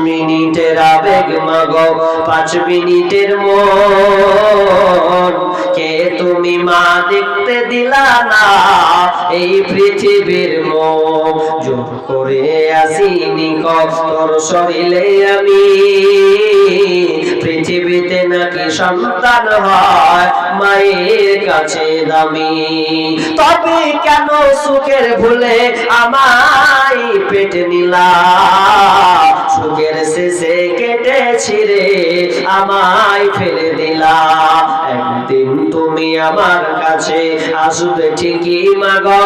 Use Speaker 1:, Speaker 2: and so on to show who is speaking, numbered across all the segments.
Speaker 1: মিনিটের আবেগ মাগো 5 মিনিটের মন কে তুমি মা দেখতে দিলা না এই পৃথিবীর মুখ জোর করে আসিনি তোর শরীরে আমি পৃথিবীতে নাকি সন্তান হয় মায়ের কাছে দামি তবে কেন সুখের ভুলে আমায় পেটে নিলা সুখের শেষে কেটে ছিঁড়ে আমায় ফেলে দিলা একদিন তুমি আমার কাছে আসবে ঠিকই মাগো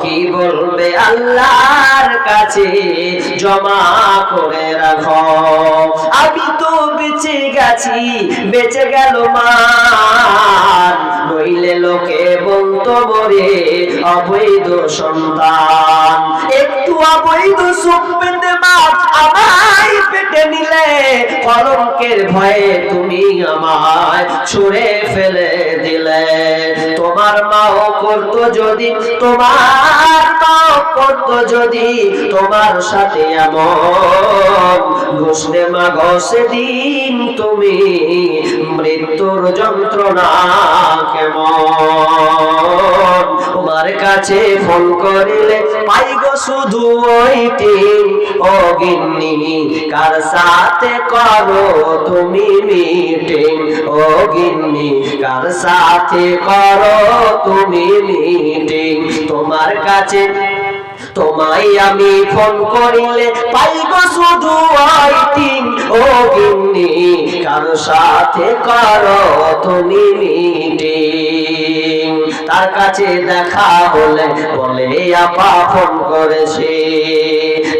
Speaker 1: কি বলবে আল্লাহর কাছে জমা করে রাখো আমি তো বেঁচে গেছি বেঁচে গেল মান নইলে লোকে বলতো মরে অবৈধ সন্তান একটু অবৈধ সুখ পেতে মা আমায় পেটে নিলে কলঙ্কের ভয়ে তুমি আমায় ছুঁড়ে ফেলে দিলে তোমার মাও করতো যদি তোমার মাও করতো যদি তোমার সাথে এমন বুঝতে মাগো সেদিন তুমি মৃত্যুর যন্ত্রণা কেমন তোমার কাছে ফোন করিলে পাই গো শুধু ওইটি ও গিন্নি কার সাথে করো তুমি মিটিং ও গিন্নি কার সাথে করো তুমি মিটিং তোমার কাছে তোমায় আমি ফোন করিলে পাই গো শুধু ওইটিং ও গিন্নি কার সাথে করো তুমি মিটিং তার কাছে দেখা হলে বলে আপা ফোন করেছে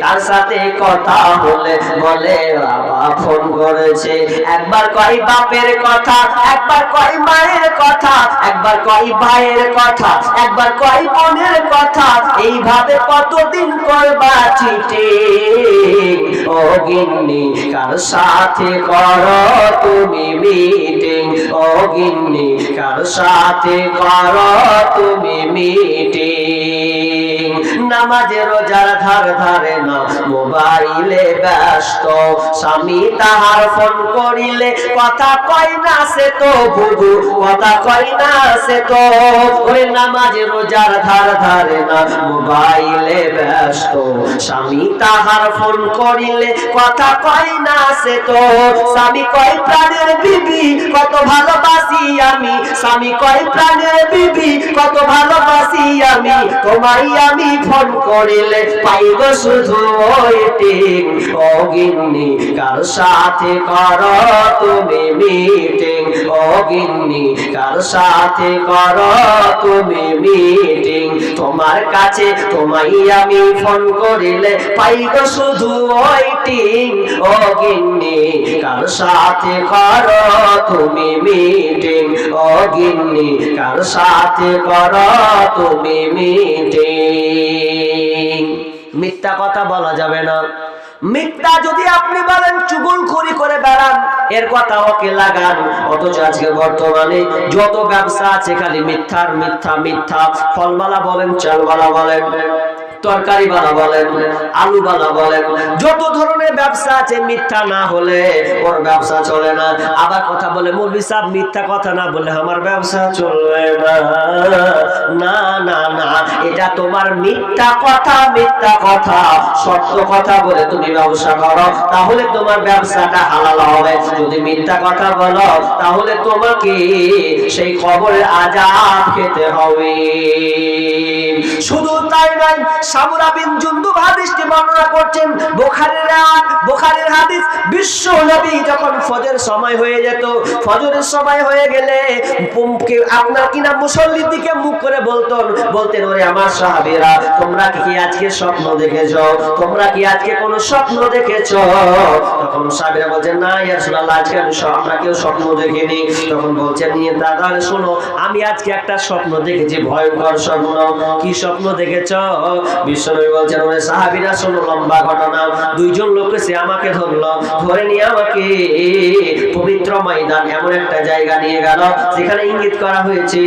Speaker 1: তার সাথে কথা হলে বলে বাবা ফোন করেছে একবার কই বাপের কথা একবার কই মায়ের কথা একবার কই ভাইয়ের কথা একবার কই বোনের কথা এইভাবে কতদিন করবা চিটিং ও গিন্নি কার সাথে করো তুমি মিটিং ও গিন্নি কার সাথে করো তুমি মিটিং নামাজে রোজার ধার ধারে না মোবাইলে ব্যস্ত স্বামী তাহার ফোন করিলে কথা কয় না সে তো বুবু কথা কয় না সে তো ওই নামাজে রোজার ধার ধারে না মোবাইলে ব্যস্ত স্বামী তাহার ফোন করিলে কথা কয় না সে তো স্বামী কয় প্রাণের বিবি কত ভালোবাসি আমি স্বামী কয় প্রাণের বিবি কত ভালোবাসি আমি তোমায় আমি ফোন করিলে পাইব শুধু ওইটিং ও গিন্নি কার সাথে করো তুমি মিটিং ও গিন্নি কার সাথে করো তুমি মিটিং তোমার কাছে তোমায় আমি ফোন করিলে পাইব শুধু ওইটিং ও গিন্নি কার সাথে করো তুমি মিটিং ও গিন্নি কার সাথে করো তুমি মিটিং মিথ্যা কথা বলা যাবে না মিথ্যা যদি আপনি বলেন চুগলখড়ি করে বেড়ান এর কথা ওকে লাগান অথচ আজকে বর্তমানে যত ব্যবসা আছে খালি মিথ্যার মিথ্যা মিথ্যা ফলবালা বলেন চালবালা বলেন তরকারি বালা বলেন আলু বালা বলেন যত ধরনের ব্যবসা আছে মিথ্যা না হলে ওর ব্যবসা চলে না আবার কথা বলে মৌলভী সাহেব মিথ্যা কথা না বললে আমার ব্যবসা চলবে না না না এটা তোমার মিথ্যা কথা সত্য কথা বলে তুমি ব্যবসা করো তাহলে তোমার ব্যবসাটা হালাল হবে যদি মিথ্যা কথা বলো তাহলে তোমাকে সেই কবরের আযাব খেতে হবে শুধু তাই নয় সামুরা বিন জুনদুব হাদিসটি বর্ণনা করছেন বুখারীর হাদিস বিশ্ব নবী যখন ফজর সময় হয়ে যেত ফজরের সময় হয়ে গেলে আপনার কিনা মুসল্লির দিকে মুখ করে বলতেন ওরে আমার সাহাবীরা তোমরা কি আজকে স্বপ্ন দেখেছো তোমরা কি আজকে কোনো স্বপ্ন দেখেছো তখন সাহাবীরা বলছেন না ইয়া রাসূলুল্লাহ আজকে আমরা কেউ স্বপ্ন দেখিনি তখন বলছেন নিয়ে দাদা শোনো আমি আজকে একটা স্বপ্ন দেখেছি ভয়ঙ্কর স্বপ্ন কি স্বপ্ন দেখেছো বিশ্বনবী বলছেন ওরে সাহাবীরা শোনো লম্বা ঘটনা দুইজন লোক এসে আমাকে ধরলো, ধরে নিয়ে আমাকে পবিত্র ময়দান এমন একটা জায়গা নিয়ে গেল যেখানে ইঙ্গিত করা হয়েছে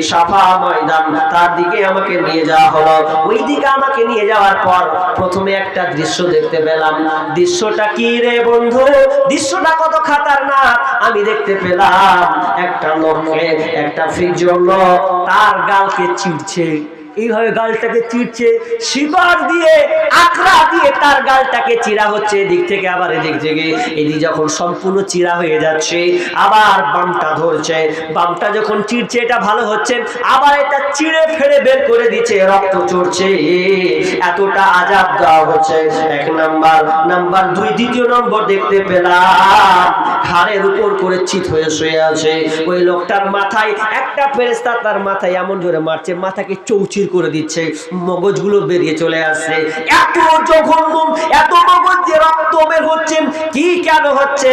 Speaker 1: সাফা ময়দান, তার দিকে আমাকে নিয়ে যাওয়া হলো। ওই দিকে আমাকে নিয়ে যাওয়ার পর প্রথমে একটা দৃশ্য দেখতে পেলাম। দৃশ্যটা কি রে বন্ধু? দৃশ্যটা কত খাতারনাক! আমি দেখতে পেলাম একটা লোককে, একটা ফিজর লোক তার গালকে চিড়ছে, এইভাবে গালটাকে চিড়ছে, শিবার দিয়ে আকড়া দিয়ে তার গালটাকে চিরা হচ্ছে। এদিক থেকে আবার এদিক থেকে, এদিক যখন সম্পূর্ণ চিরা হয়ে যাচ্ছে আবার বামটা ধরছে, বামটা যখন চিড়ছে এটা ভালো হচ্ছে, আবার এটা চিড়ে ফেড়ে বের করে দিচ্ছে, রক্ত চড়ছে। এতটা আযাব দেওয়া হচ্ছে। এক নাম্বার দুই, দ্বিতীয় নম্বর দেখতে পেলাম ঘাড়ের উপর করে চিত হয়ে শুয়ে আছে। ওই লোকটার মাথায় একটা ফেরেশতা তার মাথায় এমন জোরে মারছে, মাথাকে চৌচির করে দিচ্ছে, মগজগুলো বেরিয়ে চলে আসছে। এত জঘন্য, এত মগজ দিয়ে রক্ত বের হচ্ছে, কি কেন হচ্ছে?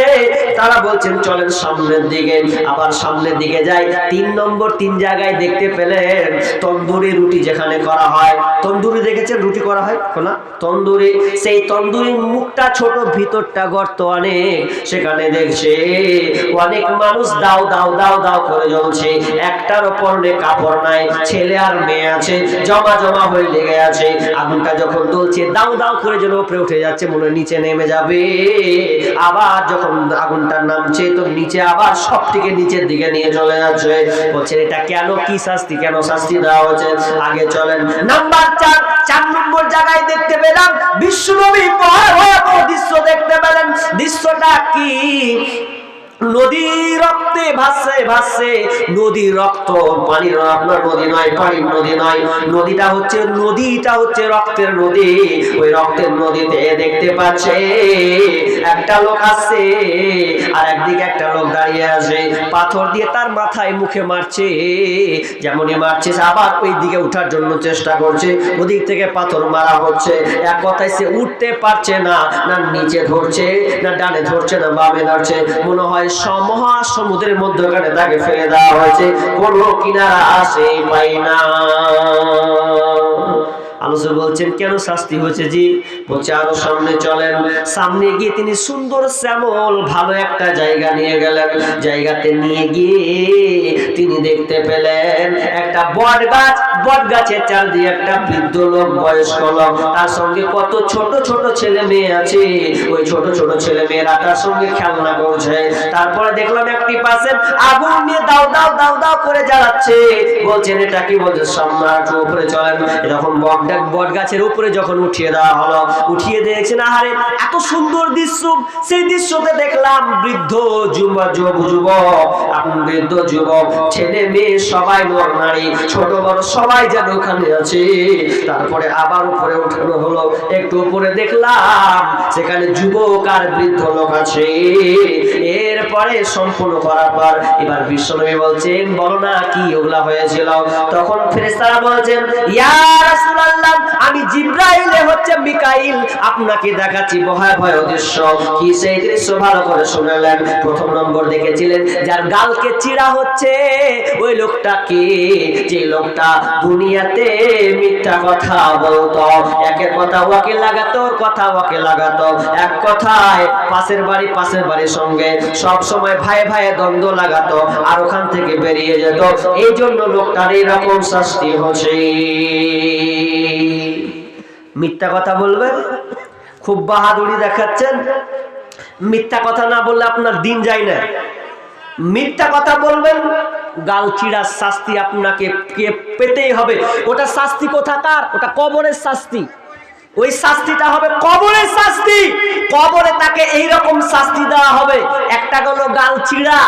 Speaker 1: তারা বলছেন চলেন সামনের দিকে। আবার সামনের দিকে যাই, 3 নম্বর 3 জায়গায় দেখতে পেলেন তন্দুরি রুটি যেখানে করা হয়। তন্দুরি দেখেছেন রুটি করা হয় না? তন্দুরি, সেই তন্দুরির মুখটা ছোট, ভিতরটা গর্ত অনেক। সেখানে দেখছে অনেক মানুষ দাও দাও দাও দাও করে জ্বলছে, একটার পরনে কাপড় নাই, ছেলে আর মেয়ে আছে, জমা জমা হয়ে লেগে আছে। আগুনটা যখন জ্বলছে দাও দাও করে যেন উপরে উঠে যাচ্ছে, মনে নিচে নেমে যাবে। আবার যখন আগুনটা নামছে তো নিচে আবার সবটিকে নিচের দিকে নিয়ে চলে যাচ্ছে। বলছেন এটা কেন, কি শাস্তি, কেন শাস্তি দেওয়া হচ্ছে? আগে চলেন। নাম্বার 4 নম্বর জায়গায় দেখতে পেলাম বিশ্বনবী ভয়াবহ দৃশ্য দেখতে পেলেন। দৃশ্যটা কি? নদী রক্তে ভাসছে ভাসছে, নদী রক্ত, পানির আপনার নদী নয়, পানির নদী নয়, নদীটা হচ্ছে রক্তের নদী। ওই রক্তের নদীতে দেখতে পাচ্ছে একটা লোক আসছে, আর একদিকে একটা লোক দাঁড়িয়ে আছে, পাথর দিয়ে তার মাথায় মুখে মারছে। যেমনই মারছে আবার ওই দিকে উঠার জন্য চেষ্টা করছে, ওদিক থেকে পাথর মারা হচ্ছে। এক কথায় সে উঠতে পারছে না, না নিচে ধরছে, না ডানে ধরছে, না বামে ধরছে। মনে হয় মহাসমুদ্রের মধ্যখানে তাকে ফেলে দেওয়া হয়েছে, কোনো কিনারা আসে পাই না। আলোচনা বলছেন কেন শাস্তি হয়েছে জি? বলছে আরো সামনে চলেন। সামনে গিয়ে তিনি সুন্দর শ্যামল ভালো একটা জায়গা নিয়ে গেলেন। জায়গাতে নিয়ে গিয়ে তিনি দেখতে পেলেন একটা বট গাছ, বট গাছের চারদিকে একটা বৃদ্ধ লোক, বয়স্ক লোক, তার সঙ্গে কত ছোট ছোট ছেলে মেয়ে আছে। ওই ছোট ছোট ছেলে মেয়েরা তার সঙ্গে খেলনা করছে। তারপরে দেখলাম একটি পাশে আগুন নিয়ে দাও দাও দাও দাও করে জ্বালাচ্ছে। বলছেন এটা কি? বলছে সামনে উপরে চলেন। এরকম বট গাছের উপরে যখন উঠিয়ে দেওয়া হলো, উঠিয়ে দিয়েছেন, আহারে এত সুন্দর দৃশ্য। সেই দৃশ্যতে দেখলাম বৃদ্ধ যুবক, বৃদ্ধ যুবক, ছেলে মেয়ে সবাই, নর নারী, ছোট বড় সবাই যেন ওখানে আছে। তারপরে আবার উপরে উঠানো হলো, একটু উপরে দেখলাম সেখানে যুবক আর বৃদ্ধ লোক আছে। এরপরে সম্পূর্ণ করার পর এবার বিশ্বনবী বলছেন বলো না কি ওগুলা হয়েছিল? তখন ফেরেশতারা বলছেন ইয়া রাসূলুল্লাহ, আমি জিবরাইল হচ্ছে মিকাইল, আপনাকে দেখাচ্ছি ভয়াবহ দৃশ্য। কি সেই দৃশ্য ভালো করে শুনলেন? প্রথম নম্বর দেখেছিলেন যার গালকে চিরা হচ্ছে, ওই লোকটাকে, যে লোকটা দুনিয়াতে মিথ্যা কথা বলতো, একের কথা ওকে লাগাতো, ওর কথা ওকে লাগাতো, এক কথায় পাশের বাড়ির সঙ্গে সব সময় ভাই ভাই দ্বন্দ্ব লাগাতো, আর ওখান থেকে বেরিয়ে যেত। এই জন্য লোকটার এরকম শাস্তি হচ্ছে। মিথ্যা কথা বলবেন, খুব বাহাদুরি দেখাচ্ছেন, মিথ্যা কথা না বললে আপনার দিন যায় না। মিথ্যা কথা বলবেন, গাল চিড়ার শাস্তি আপনাকে পেতেই হবে। ওটা শাস্তি কোথাকার? ওটা কবরের শাস্তি। ওই শাস্তিটা হবে কবরের শাস্তি। কবরে তাকে এইরকম শাস্তি দেওয়া হবে। একটা হলো গাল চিড়া,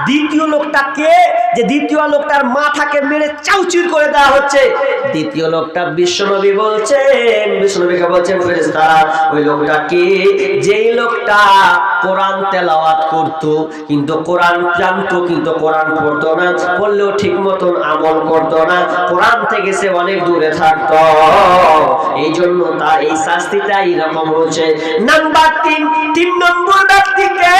Speaker 1: দ্বিতীয় লোকটা কে? যে দ্বিতীয় লোকটার মাথাকে মেরে চাউচির করে দেওয়া হচ্ছে। দ্বিতীয় লোকটা বিশ্বনবী বলছেন, বিশ্বনবীকে বলছেন ফেরেশতারা ওই লোকটা কে? যেই লোকটা কোরআন তেলাওয়াত করত, কিন্তু কোরআন জানতো কিন্তু কোরআন পড়তো না, পড়লেও ঠিক মতন আমল করতো না, কোরআন থেকে সে অনেক দূরে থাকতো। এই জন্য তার এই শাস্তিটা এরকম হচ্ছে। নাম্বার 3 নম্বর ব্যক্তিকে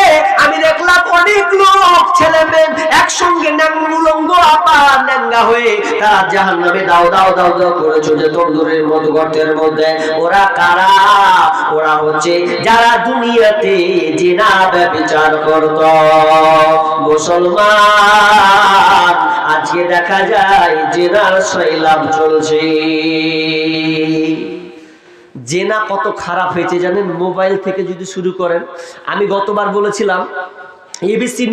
Speaker 1: আমি দেখলাম অনেক লোক ছেলে মেয়ে একসঙ্গে উলঙ্গ আপার ন্যাঙ্গা হয়ে তারা জাহান্নামে দাও দাও দাও দাও করে চলে তন্দুরের মতো গর্তের মধ্যে। ওরা কারা? ওরা হচ্ছে যারা দুনিয়াতে জিনা ব্যভিচার করত। মুসলমান আজকে দেখা যায় জিনার শৈলাভ চলছে। জেনা কত খারাপ হয়েছে জানেন? মোবাইল থেকে যদি শুরু করেন, আমি গতবার বলেছিলাম এবিসি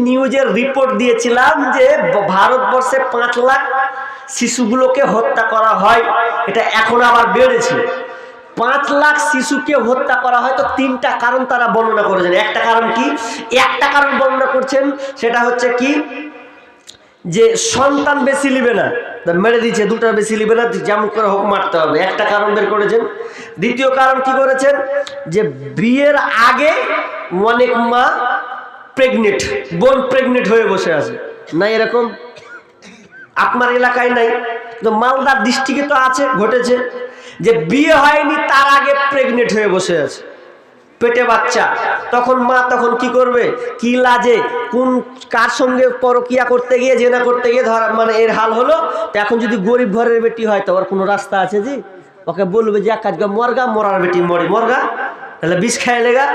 Speaker 1: নিউজের রিপোর্ট দিয়েছিলাম যে ভারতবর্ষে 5 লাখ শিশুগুলোকে হত্যা করা হয়। এটা এখন আবার বেড়েছে, 5 লাখ শিশুকে হত্যা করা হয়। তো 3টা কারণ তারা বর্ণনা করেছেন। একটা কারণ কি? একটা কারণ বর্ণনা করছেন, সেটা হচ্ছে কি যে সন্তান বেশি নিবে না, মেরে দিচ্ছে, 2টা বেশি নিবে না, যেমন করে হোক মারতে হবে। একটা কারণ বের করেছেন। দ্বিতীয় কারণ কি করেছেন? যে বিয়ের আগে অনেক মা বোন প্রেগনেন্ট হয়ে বসে আছে। না এরকম আপনার এলাকায় নাই, তো মালদার ডিস্ট্রিক্টে তো আছে, ঘটেছে যে বিয়ে হয়নি তার আগে প্রেগনেন্ট হয়ে বসে আছে, পেটে বাচ্চা। তখন মা তখন কি করবে? কি লাজে কার সঙ্গে পরকিয়া করতে গিয়ে, জেনা করতে গিয়ে ধরা মানে এর হাল হলো। তো এখন যদি গরিব ঘরের বেটি হয় তো ওর কোনো রাস্তা আছে? জি, ওকে বলবে যে এক কাজ কর, মরগা, মরার বেটি মরগা, তাহলে বিষ খায় লেগা,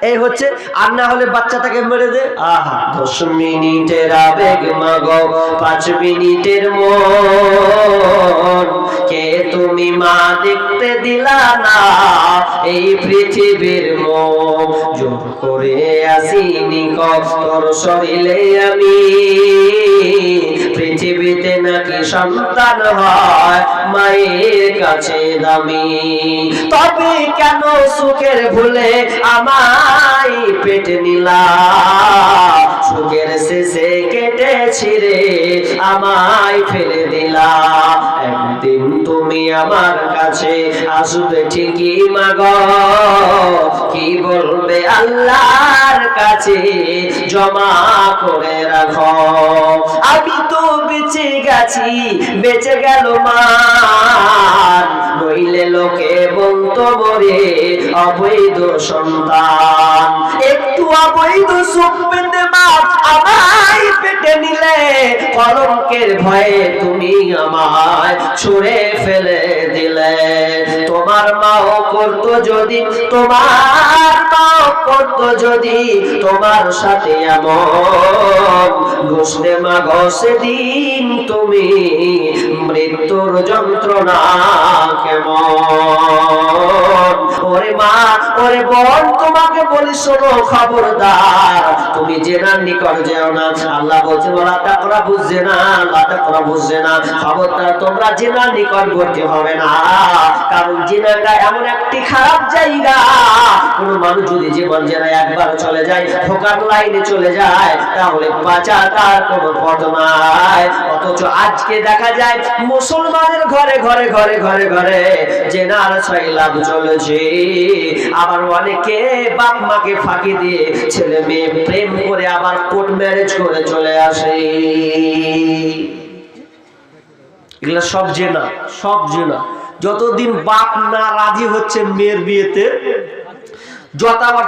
Speaker 1: এই হচ্ছে। আর না হলে বাচ্চাটাকে মেরে দে। আহা, 10 মিনিটের আবেগ মাগো, 5 মিনিটের মন, কে তুমি মা দেখতে দিলা না এই পৃথিবীর মুখ, জোর করে আসিনি তোর শরীরে আমি, পৃথিবীতে নাকি সন্তান হয় মায়ের কাছে দামি। তবে কেন সুখের ভুলে আমায় পেটে নিলা, সুখের শেষে কেটে ছিঁড়ে আমায় ফেলে দিলা। একদিন তুমি আমার কাছে আসবে ঠিকই মাগো, কি বলবে আল্লাহর কাছে জমা করে রাখো। আমি তো বেঁচে গেছি, বেঁচে গেল মান, নইলে লোকে বলতো মরে অবৈধ সন্তান। একটু অবৈধ সুখ পেতে মা আমায় পেটে নিলে, কলঙ্কের ভয়ে তুমি আমায় ছুঁড়ে ফেলে দিলে। তোমার মাও করতো যদি, তোমার সাথে এমন, ঘষতে মা ঘষে দিন তুমি মৃত্যুর যন্ত্রণা কেমন। ওরে মা, ওরে বোন, তোমাকে বলি শোনো খবরদার, তুমি জেনার নিকট যেও না। আল্লাহ বলছে ওলা তাকরা বুঝছে না, আল্লাহ তাকরা বুঝছে না, খবরদার তোমরা জেনার নিকটবর্তী হবে না। কারণ জেনাটা এমন একটি খারাপ জায়গা, কোন মানুষ যদি জীবন জেনায় একবার চলে যায়, ধোকার লাইনে চলে যায়, তাহলে বাঁচা তার কোনো পথ নাই। অথচ আজকে দেখা যায় মুসলমানের ঘরে ঘরে ঘরে ঘরে ঘরে জেনার শৈলাভ চলেছে। আবার অনেকে বাপ মাকে ফাঁকি দিয়ে ছেলে মেয়ে প্রেম করে আবার কোর্ট ম্যারেজ করে চলে আসে। এগুলো সব জেনা, সব জেনা। যতদিন বাপ না রাজি হচ্ছে মেয়ের বিয়েতে, যত আবার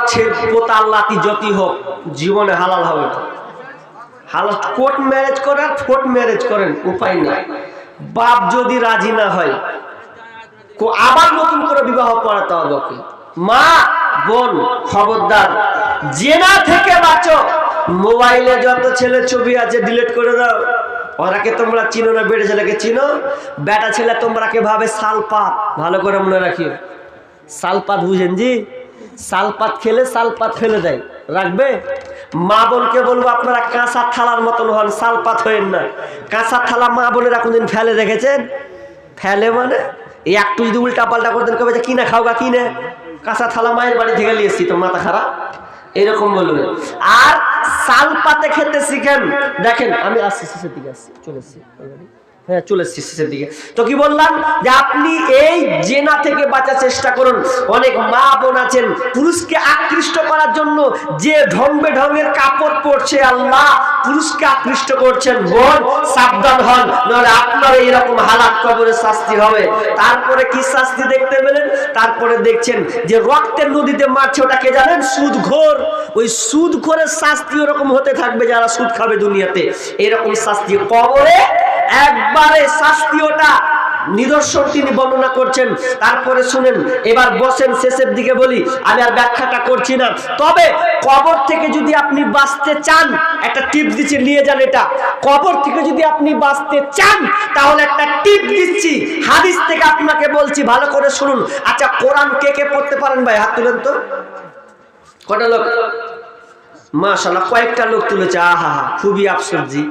Speaker 1: পোতার লাতি যতই হোক, জীবনে হালাল হবে না। হালাল কোর্ট ম্যারেজ করেন, কোর্ট ম্যারেজ করেন, উপায় নাই। বাপ যদি রাজি না হয়, আবার নতুন করে বিবাহ করাতে হবে ওকে। মা বোন খবরদার, জেনা থেকে বাঁচো। মোবাইলে যত ছেলে ছবি আছে ডিলিট করে দাও। ওরাকে তোমরা চিনো না, বেড়ে ছেলেকে চিনো? বেটা ছেলে তোমরা কে ভাবে শালপাত, ভালো করে মনে রাখিও। শালপাত বুঝেন জি? শালপাত খেলে শালপাত ফেলে দেয়, রাখবে? মা বোনকে বলবো আপনারা কাঁচা থালার মতন হন, শালপাত হয়েন না। কাঁচা থালা মা বোনেরা কোনদিন ফেলে দেখেছেন? ফেলে মানে এই একটু যদি উল্টা পাল্টা করতেন কবে যে কিনা খাওগা, কিনে কাঁচা থালা মায়ের বাড়ি থেকে নিয়ে এসছি, তো মাথা খারাপ, এরকম বলবে। আর শাল পাতে খেতে শিখেন। দেখেন আমি আসছি, শেষের দিকে আসছি, চলে এসছি। হ্যাঁ চলে এসেছি শেষের দিকে। তো কি বললাম যে আপনি এই জেনা থেকে বাঁচার চেষ্টা করুন। অনেক মা বোন আছেন পুরুষকে আকৃষ্ট করার জন্য যে ঢঙ্গে ঢঙ্গের কাপড় পরছে, আল্লাহ পুরুষকে আকৃষ্ট করছেন। বোন সাবধান হন, নাহলে আপনার এইরকম হালাত কবরে শাস্তি হবে। তারপরে কি শাস্তি দেখতে পেলেন? তারপরে দেখছেন যে রক্তের নদীতে মারছে, ওটাকে জানেন? সুদখোর। ওই সুদখোরের শাস্তি ওরকম হতে থাকবে যারা সুদ খাবে দুনিয়াতে, এরকম শাস্তি কবরে একবারে শাস্তি। ওটা নিদর্শন তিনি বর্ণনা করছেন। তারপরে শুনেন, এবার বসেন, শেষের দিকে বলি, আমি আর ব্যাখ্যাটা করছি না। তবে কবর থেকে যদি আপনি বাঁচতে চান, একটা টিপস দিচ্ছি, নিয়ে যান এটা। কবর থেকে যদি আপনি বাঁচতে চান তাহলে একটা টিপ দিচ্ছি, হাদিস থেকে আপনাকে বলছি, ভালো করে শুনুন। আচ্ছা, কোরআন কে কে পড়তে পারেন ভাই? হাত তুলেন তো। কটা লোক? মাশাআল্লাহ, কয়েকটা লোক তুলেছে। আহা, খুবই আফসোস জি।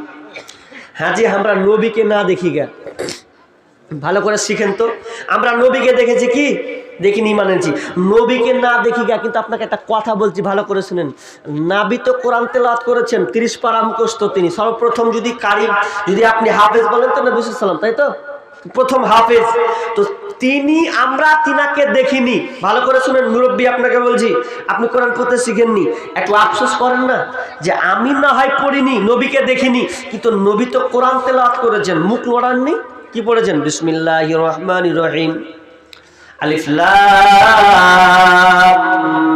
Speaker 1: হ্যাঁ জি, আমরা নবীকে না দেখি গা। ভালো করে শিখেন তো। আমরা নবীকে দেখেছি কি? দেখিনি মানেছি। নবীকে না দেখি গা, কিন্তু আপনাকে একটা কথা বলছি, ভালো করে শুনেন। নাবী তো কোরআন তেলাওয়াত করেছেন, 30 পারা মুখস্থ তিনি। সর্বপ্রথম যদি কারি, যদি আপনি হাফেজ বলেন তো নবী সাল্লাল্লাহু আলাইহি ওয়াসাল্লাম, তাই তো? প্রথম হাফেজ তো তিনি। আমরা তিনাকে দেখিনি। ভালো করে শুনেন, মুরব্বী আপনাকে বলছি, আপনি কোরআন পড়তে শিখেননি, একটু আফসোস করেন না যে আমি না হয় পড়িনি, নবীকে দেখিনি, কিন্তু নবী তো কোরআন তেলাওয়াত করেছেন, মুখ লড়াননি। কি পড়েছেন? বিসমিল্লাহির রহমানির রহিম, আলিফ লাম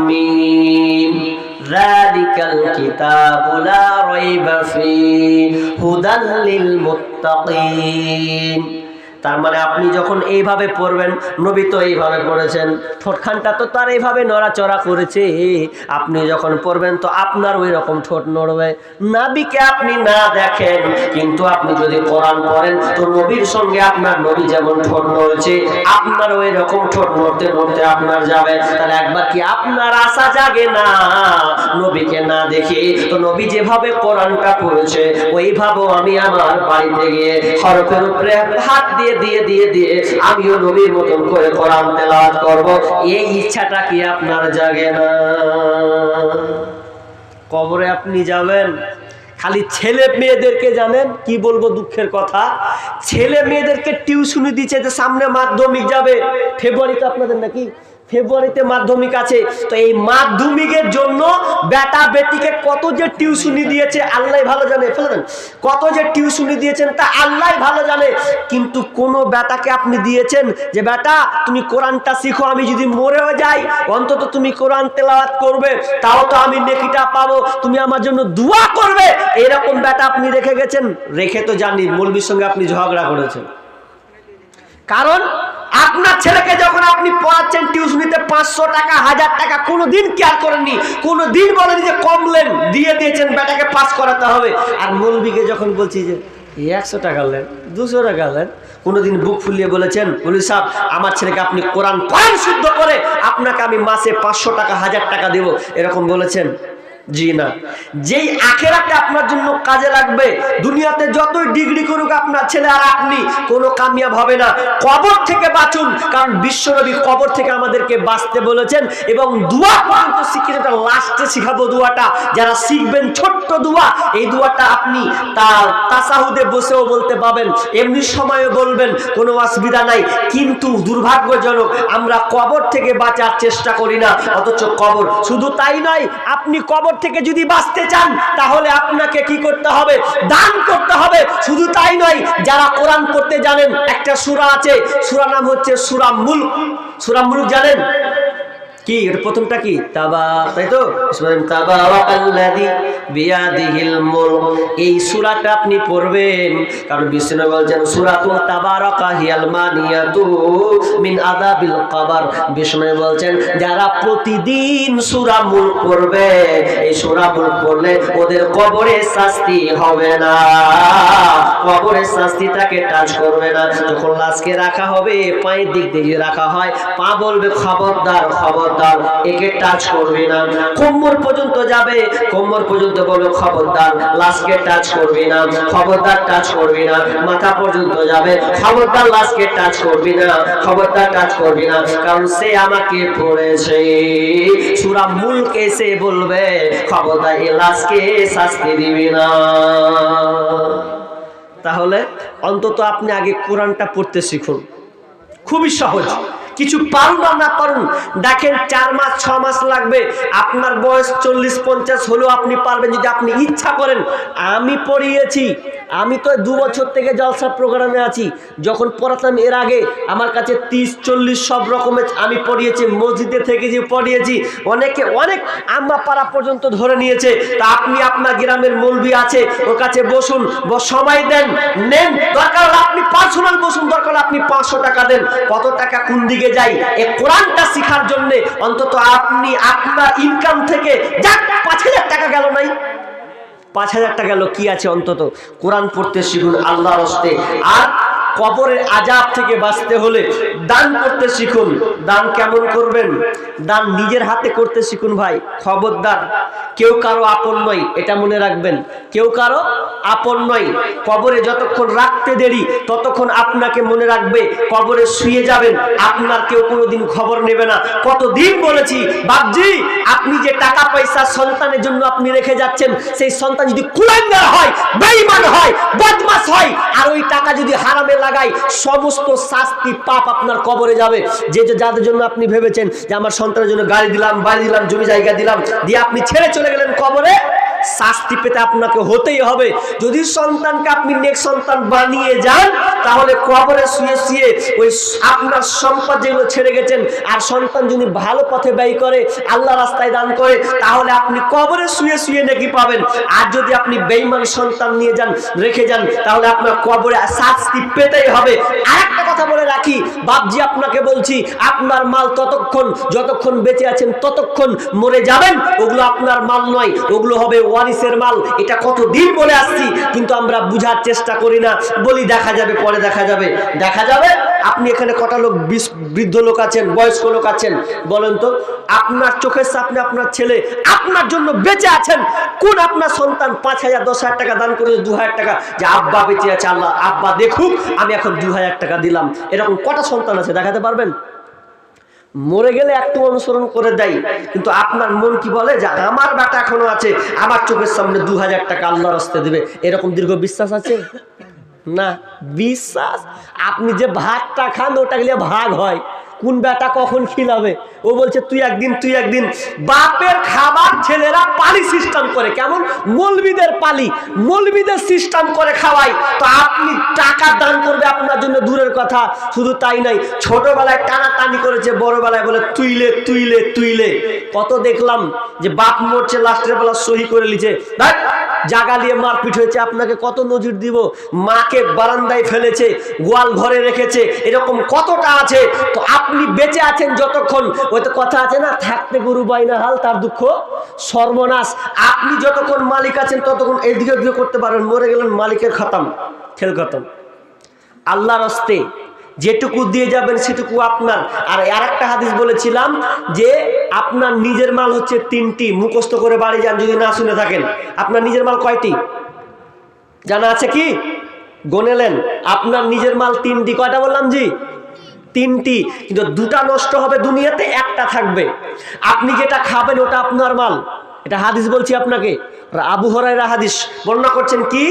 Speaker 1: মিম, যালিকাল কিতাবু লা রাইবা ফীহি হুদাল লিল মুত্তাকিন। তার মানে আপনি যখন এইভাবে পড়বেন, নবী তো এইভাবে পড়েছেন, ঠোঁটখানটা তো তার এইভাবে নড়াচড়া করেছে, আপনি যখন পড়বেন তো আপনার ওই রকম ঠোঁট নড়বে। নবীকে আপনি না দেখেন, কিন্তু আপনি যদি কোরআন পড়েন তো নবীর সঙ্গে আপনার নবী যেমন ঠোঁট নড়ছে, আপনার ওই রকম ঠোঁট নড়তে নড়তে আপনার যাবে। তাহলে একবার কি আপনার আশা জাগে না নবীকে না দেখে? তো নবী যেভাবে কোরআনটা পড়েছে ওইভাবেও আমি আমার বাড়িতে গিয়ে হরফের উপরে হাত দিয়ে দিয়ে দিয়ে দিয়ে আমিও নবীর মতন করে কোরআন তেলাওয়াত করব, এই ইচ্ছাটা কি আপনার জাগে না? কবরে আপনি যাবেন, খালি ছেলে মেয়েদেরকে, জানেন কি বলবো দুঃখের কথা, ছেলে মেয়েদেরকে টিউশনি দিচ্ছে যে সামনে মাধ্যমিক যাবে। ফেব্রুয়ারিতে আপনাদের নাকি? ফেব্রুয়ারিতে মাধ্যমিক আছে। তো এই মাধ্যমিকের জন্য বেটা বেটিকে কত যে টিউশনি দিয়েছে আল্লাহ ভালো জানে। ফেলেন, কত যে টিউশনি দিয়েছেন তা আল্লাহ ভালো জানে। কিন্তু কোন বেটাকে আপনি দিয়েছেন যে বেটা তুমি কোরআনটা শিখো, আমি যদি মরেও যাই অন্তত তুমি কোরআন তেলাওয়াত করবে, তাও তো আমি নেকিটা পাবো, তুমি আমার জন্য দোয়া করবে, এরকম বেটা আপনি রেখে গেছেন? রেখে তো জানি মৌলবীর সঙ্গে আপনি ঝগড়া করেছেন। কারণ আপনার ছেলেকে যখন আপনি পড়াচ্ছেন টিউশনিতে 500 টাকা 1000 টাকা কোনোদিন কেয়ার করেননি, কোনোদিন বলেনি যে কমলেন দিয়ে দিয়েছেন বেটাকে পাস করাতে হবে। আর মৌলবীকে যখন বলছি যে 100 টাকা নেন 200 টাকা নেন, কোনোদিন বুক ফুলিয়ে বলেছেন মৌলবী সাহেব আমার ছেলেকে আপনি কোরআন শুদ্ধ করে আপনাকে আমি মাসে 500 টাকা 1000 টাকা দেব, এরকম বলেছেন? জি না। যেই আখেরাতে আপনার জন্য কাজে লাগবে, দুনিয়াতে যতই ডিগ্রি করুক আপনার ছেলে আর আপনি, কোনো কামিয়াব হবে না। কবর থেকে বাঁচুন, কারণ বিশ্বনবী কবর থেকে আমাদেরকে বাঁচতে বলেছেন। এবং দোয়া পর্যন্ত শিখিয়ে, লাস্টে শিখাবো দোয়াটা, যারা শিখবেন ছোট্ট দোয়া, এই দোয়াটা আপনি তার তাসাহুদে বসেও বলতে পাবেন, এমনি সময়ও বলবেন, কোনো অসুবিধা নাই। কিন্তু দুর্ভাগ্যজনক আমরা কবর থেকে বাঁচার চেষ্টা করি না, অথচ কবর। শুধু তাই নয়, আপনি কবর থেকে যদি বাঁচতে চান তাহলে আপনাকে কি করতে হবে? দান করতে হবে। শুধু তাই নয়, যারা কোরআন পড়তে জানেন, একটা সূরা আছে, সূরা নাম হচ্ছে সূরা মুলক। সূরা মুলক জানেন কি? এর প্রথমটা কি? তাবা, তাই তো? তাবারাকাল্লাযী বিয়াদিহিল মুলক। এই সূরাটা আপনি পড়বেন, কারণ বিষ্ণু বলেছেন সূরাতুল তাবারাকা হিয়াল মানিয়াতু মিন আযাবিল কবর। বিষ্ণু বলেছেন যারা প্রতিদিন সূরা মুলক পড়বে, এই সূরা মুলক পড়লে ওদের কবরে শাস্তি হবে না, কবরের শাস্তি তাকে টাচ করবে না। যখন লাশকে রাখা হবে পায়ের দিক দিয়ে রাখা হয়, পা বলবে খবরদার খবরদার, একে টাচ করবে না। কোমর পর্যন্ত যাবে, কোমর পর্যন্ত বলবে খবরদার লাশকে টাচ করবে না, খবরদার টাচ করবে না। মাথা পর্যন্ত যাবে, খবরদার লাশকে টাচ করবে না, খবরদার টাচ করবে না, কারণ সে আমাকে পড়েছে। সূরা মুলক এসে বলবে খবরদার এই লাশকে শাস্তি দিবে না। তাহলে অন্তত আপনি আগে কোরআনটা পড়তে শিখুন, খুবই সহজ। কিছু পারুন আর না পারুন, দেখেন 4 মাস 6 মাস লাগবে, আপনার বয়স 40-50 হলেও আপনি পারবেন যদি আপনি ইচ্ছা করেন। আমি পড়িয়েছি, আমি তো 2 বছর থেকে জলসা প্রোগ্রামে আছি। যখন পড়াতাম এর আগে আমার কাছে 30-40 সব রকমের আমি পড়িয়েছি, মসজিদে থেকে যে পড়িয়েছি, অনেকে অনেক আম্মা পাড়া পর্যন্ত ধরে নিয়েছে। তা আপনি আপনার গ্রামের মৌলবি আছে, ওর কাছে বসুন, সময় দেন, নেন, দরকার হলে আপনি পার্সোনাল বসুন, দরকার হলে আপনি 500 টাকা দেন। কত টাকা কোন দিকে যাই এই কোরআনটা শেখার জন্য? অন্তত আপনি আপনার ইনকাম থেকে যাক 5000 টাকা গেল নাই, 5000 টাকা গেল, কি আছে? অন্তত কোরআন পড়তে শিখুন আল্লাহর হস্তে। আর কবরের আযাব থেকে বাঁচতে হলে দান করতে শিখুন। দান কেমন করবেন? দান নিজের হাতে করতে শিখুন ভাই। খবরদার, কেউ কারো আপন নয়, এটা মনে রাখবেন। কেউ কারো আপন নয়। কবরে যতক্ষণ রাখতে দেরি ততক্ষণ আপনাকে মনে রাখবে, কবরে শুয়ে যাবেন, আপনার কেউ কোনোদিন খবর নেবে না। কতদিন বলেছি বাপজি, আপনি যে টাকা পয়সা সন্তানের জন্য আপনি রেখে যাচ্ছেন, সেই সন্তান যদি কুলাঙ্গার হয়, বেঈমান হয়, বদমাশ হয়, আর ওই টাকা যদি হারামে লাগায়, সমস্ত শাস্তি পাপ আপনার কবরে যাবে। যে যাদের জন্য আপনি ভেবেছেন যে আমার সন্তানের জন্য গাড়ি দিলাম, বাড়ি দিলাম, জমি জায়গা দিলাম, দিয়ে আপনি ছেড়ে চলে গেলেন কবরে, শাস্তি পেতে আপনাকে হতেই হবে। যদি সন্তানকে আপনি নেক্সট সন্তান বানিয়ে যান, তাহলে কবরে শুয়ে শুয়ে ওই আপনার সম্পদ যেগুলো ছেড়ে গেছেন, আর সন্তান যদি ভালো পথে ব্যয় করে, আল্লাহ রাস্তায় দান করে, তাহলে আপনি কবরে শুয়ে শুয়ে নেকি পাবেন। আর যদি আপনি বেঈমান সন্তান নিয়ে যান, রেখে যান, তাহলে আপনার কবরে শাস্তি পেতেই হবে। আরেকটা কথা বলে রাখি বাপজি, আপনাকে বলছি, আপনার মাল ততক্ষণ যতক্ষণ বেঁচে আছেন ততক্ষণ, মরে যাবেন ওগুলো আপনার মাল নয়, ওগুলো হবে ওয়ারিসের মাল। এটা কতদিন বলে আসছি, কিন্তু আমরা বুঝার চেষ্টা করি না, বলি দেখা যাবে, পরে দেখা যাবে, দেখা যাবে। আপনি এখানে কটা লোক বৃদ্ধ লোক আছেন, বয়স্ক লোক আছেন, বলেন তো, আপনার চোখের সামনে আপনার ছেলে আপনার জন্য বেঁচে আছেন, কোন আপনার সন্তান 5000-10,000 টাকা দান করে 2000 টাকা, যে আব্বা বেঁচে আছে, আল্লাহ আব্বা দেখুক আমি এখন 2000 টাকা দিলাম, এরকম কটা সন্তান আছে দেখাতে পারবেন? মরে গেলে একটু অনুসরণ করে দেয়, কিন্তু আপনার মন কি বলে যে আমার বেটা এখনো আছে, আমার চোখের সামনে 2000 টাকা আল্লাহর রাস্তে দিবে, এরকম দীর্ঘ বিশ্বাস আছে না? বিশ্বাস, আপনি যে ভাতটা খান ওটা গেলে ভাগ হয়, কোন বেটা কখন খিলাবে। ও বলছে তুই একদিন, তুই একদিন। বাপের খাবার ছেলেরা পালি সিস্টেম করে, কেমন? মৌলবীদের পালি, মৌলবীদের সিস্টেম করে খাওয়াই। তো আপনি টাকা দান করবে আপনার জন্য দূরের কথা, শুধু তাই নাই, ছোটবেলায় টানাটানি করেছে, বড়বেলায় বলে তুইলে তুইলে তুইলে। কত দেখলাম যে বাপ মরছে, লাস্টের বেলা সহি করে লিছে, জাগা দিয়ে মারপিট হয়েছে। আপনাকে কত নজির দিব, মাকে বারান্দায় ফেলেছে, গোয়াল ঘরে রেখেছে, এরকম কতটা আছে। তো আপনি বেঁচে আছেন যতক্ষণ, ওই তো কথা আছে না, থাকতে গরু বাইনা হাল তার দুঃখ সর্বনাশ। আপনি যতক্ষণ মালিক আছেন ততক্ষণ এদিকে ওদিকে করতে পারেন, মরে গেলেন মালিকের খতম, খেল খতম। আল্লাহর হস্তে যেটুকু দিয়ে যাবেন সেটুকু আপনার। আর আরেকটা হাদিস বলেছিলাম যে আপনার নিজের মাল হচ্ছে 3টি, মুখস্থ করে বাড়ি যান যদি না শুনে থাকেন। আপনার নিজের মাল কয়টি জানা আছে কি? গনেলেন, আপনার নিজের মাল 3টি। কয়টা বললাম জি? 3টি, কিন্তু 2টা নষ্ট হবে দুনিয়াতে, একটা থাকবে। আপনি যেটা খাবেন ওটা আপনার মাল, এটা হাদিস বলছি আপনাকে। আবু হুরায়রা হাদিস বর্ণনা করছেন কি,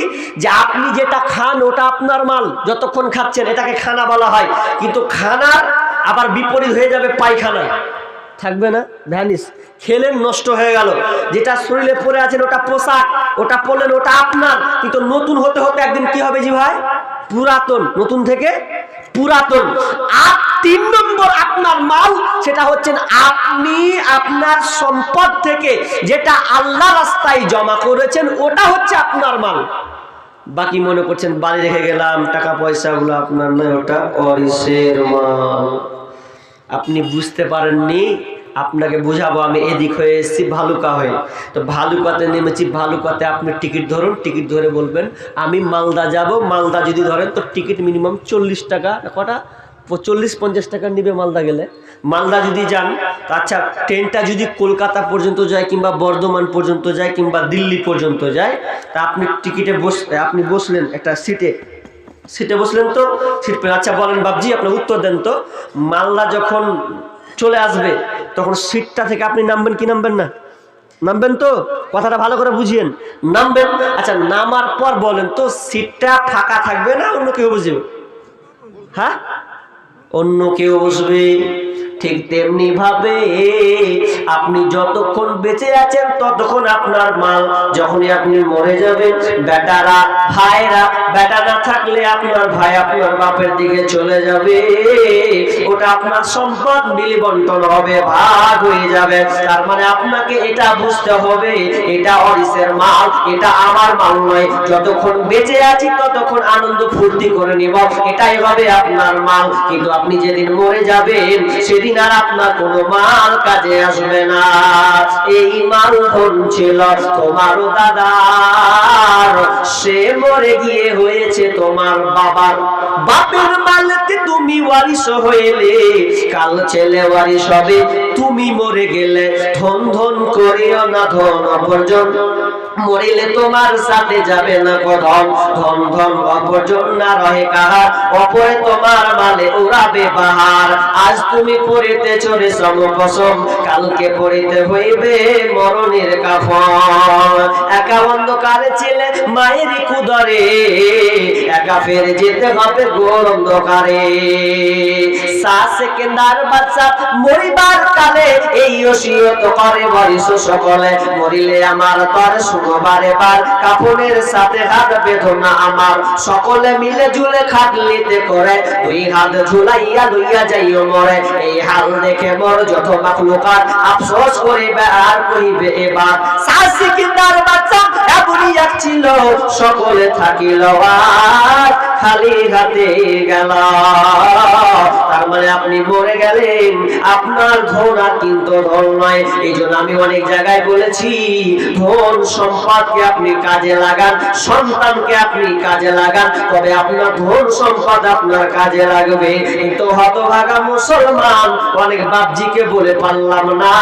Speaker 1: যে আপনি যেটা খান ওটা আপনার মাল, যতক্ষণ খাচ্ছেন, এটাকে খানা বলা হয়। কিন্তু খানার আবার বিপরীত হয়ে যাবে পায়খানা, থাকবে না, ভ্যানিস, খেলেন নষ্ট হয়ে গেল। যেটা শরীরে পরে আছেন ওটা পোশাক, ওটা পরলেন ওটা আপনার, কিন্তু নতুন হতে হতে একদিন কি হবে জি ভাই? পুরাতন, নতুন থেকে পুরাতন। আর 3 নম্বর আপনার মাল, সেটা হচ্ছেন আপনি আপনার সম্পদ থেকে যেটা আল্লাহ রাস্তায় জমা করেছেন, ওটা হচ্ছে আপনার মাল। বাকি মনে করছেন বাড়ি রেখে গেলাম, টাকা পয়সাগুলো আপনার নয়, ওটা ওয়ারিসের মাল। আপনি বুঝতে পারেননি, আপনাকে বুঝাবো। আমি এদিক হয়ে এসেছি ভালুকা হয়ে, তো ভালুকাতে নেমেছি। ভালুকাতে আপনি টিকিট ধরুন, টিকিট ধরে বলবেন আমি মালদা যাব। মালদা যদি ধরেন তো টিকিট মিনিমাম 40 টাকা, কটা 40-50 টাকা নিবে মালদা গেলে। মালদা যদি যান, আচ্ছা ট্রেনটা যদি কলকাতা পর্যন্ত যায়, কিংবা বর্ধমান পর্যন্ত যায়, কিংবা দিল্লি পর্যন্ত যায়, তা আপনি টিকিটে আপনি বসলেন একটা সিটে বসলেন, তো সিট পেলেন। আচ্ছা বলেন বাবজি, আপনার উত্তর দেন তো, মালদা যখন চলে আসবে তখন সিটটা থেকে আপনি নামবেন কি নামবেন না? নামবেন তো? কথাটা ভালো করে বুঝিয়েন, নামবেন। আচ্ছা নামার পর বলেন তো সিটটা ফাঁকা থাকবে না অন্য কেউ বসবে? হ্যাঁ, অন্য কেউ বসবে। ঠিক তেমনি ভাবে আপনি যতক্ষণ বেঁচে আছেন ততক্ষণ আপনার মাল, যখনই আপনি মরে যাবেন বেটারা ভাইরা, বেটা না থাকলে আপনার ভাই আপনার বাপের দিকে চলে যাবে, ওটা আপনার সম্পদ মিলি বন্টন হবে, ভাগ হয়ে যাবে। তার মানে আপনাকে এটা বুঝতে হবে এটা অরিসের মাল, এটা আমার মাল নয়। যতক্ষণ বেঁচে আছি ততক্ষণ আনন্দ ফুর্তি করে নিব, এটাই হবে আপনার মাল। কিন্তু আপনি যেদিন মরে যাবেন সেদিন আর আপনার কোনো মাল কাজে আসবে না। এই মাল ধন ছিল তোমার দাদার, সে মরে গিয়ে হয়েছে তোমার বাবার। বাপের মালকে তুমি ওয়ারিশ হইলে, কাল ছেলে ওয়ারিশ হবে, তুমি মরে গেলে। ধন ধন করিও না ধন অপরজন, মরিলে তোমার সাথে যাবে না ধন। ধন ধন অপরজন না রহে কাহার, অপরে তোমার মালে উড়াবে বাহার। আজ তুমি পড়িতেছ রেশম পশম, কালকে পড়িতে হইবে মরণের কাফন। একা অন্ধকারে ছেলে মায়ের কুদরে, একা ফেরে যেতে হবে ঘোর অন্ধকারে। সেকেন্ডার বাচ্চা মরিবার কালে এই ওসিয়ত করে বরিস সকলে, মরিলে আমার তর শুনবারে বার, কাফনের সাথে হাত বেঁধো না আমার। সকলে মিলে ঝুলে খাটলিতে করে, দুই হাত ঝুলাইয়া লইয়া যাইও মরে। এই হাল দেখে মোর যত মাখলুকাত আফসোস করিবে আর কহিবে এবার। সেকেন্ডার বাচ্চা এমনই এক ছিল, সকলে থাকিল আর খালি হাতে গেল। তার মানে আপনি মরে গেলেন, আপনার ধন আর কিন্তু ধন নয়। এই জন্য আমি অনেক জায়গায় বলেছি ধন সম্পদকে আপনি কাজে লাগান, সন্তানকে আপনি কাজে লাগান, তবে আপনার ধন সম্পদ আপনার কাজে লাগবে। কিন্তু হতভাগা মুসলমান অনেক বাপজিকে বলে পারলাম না।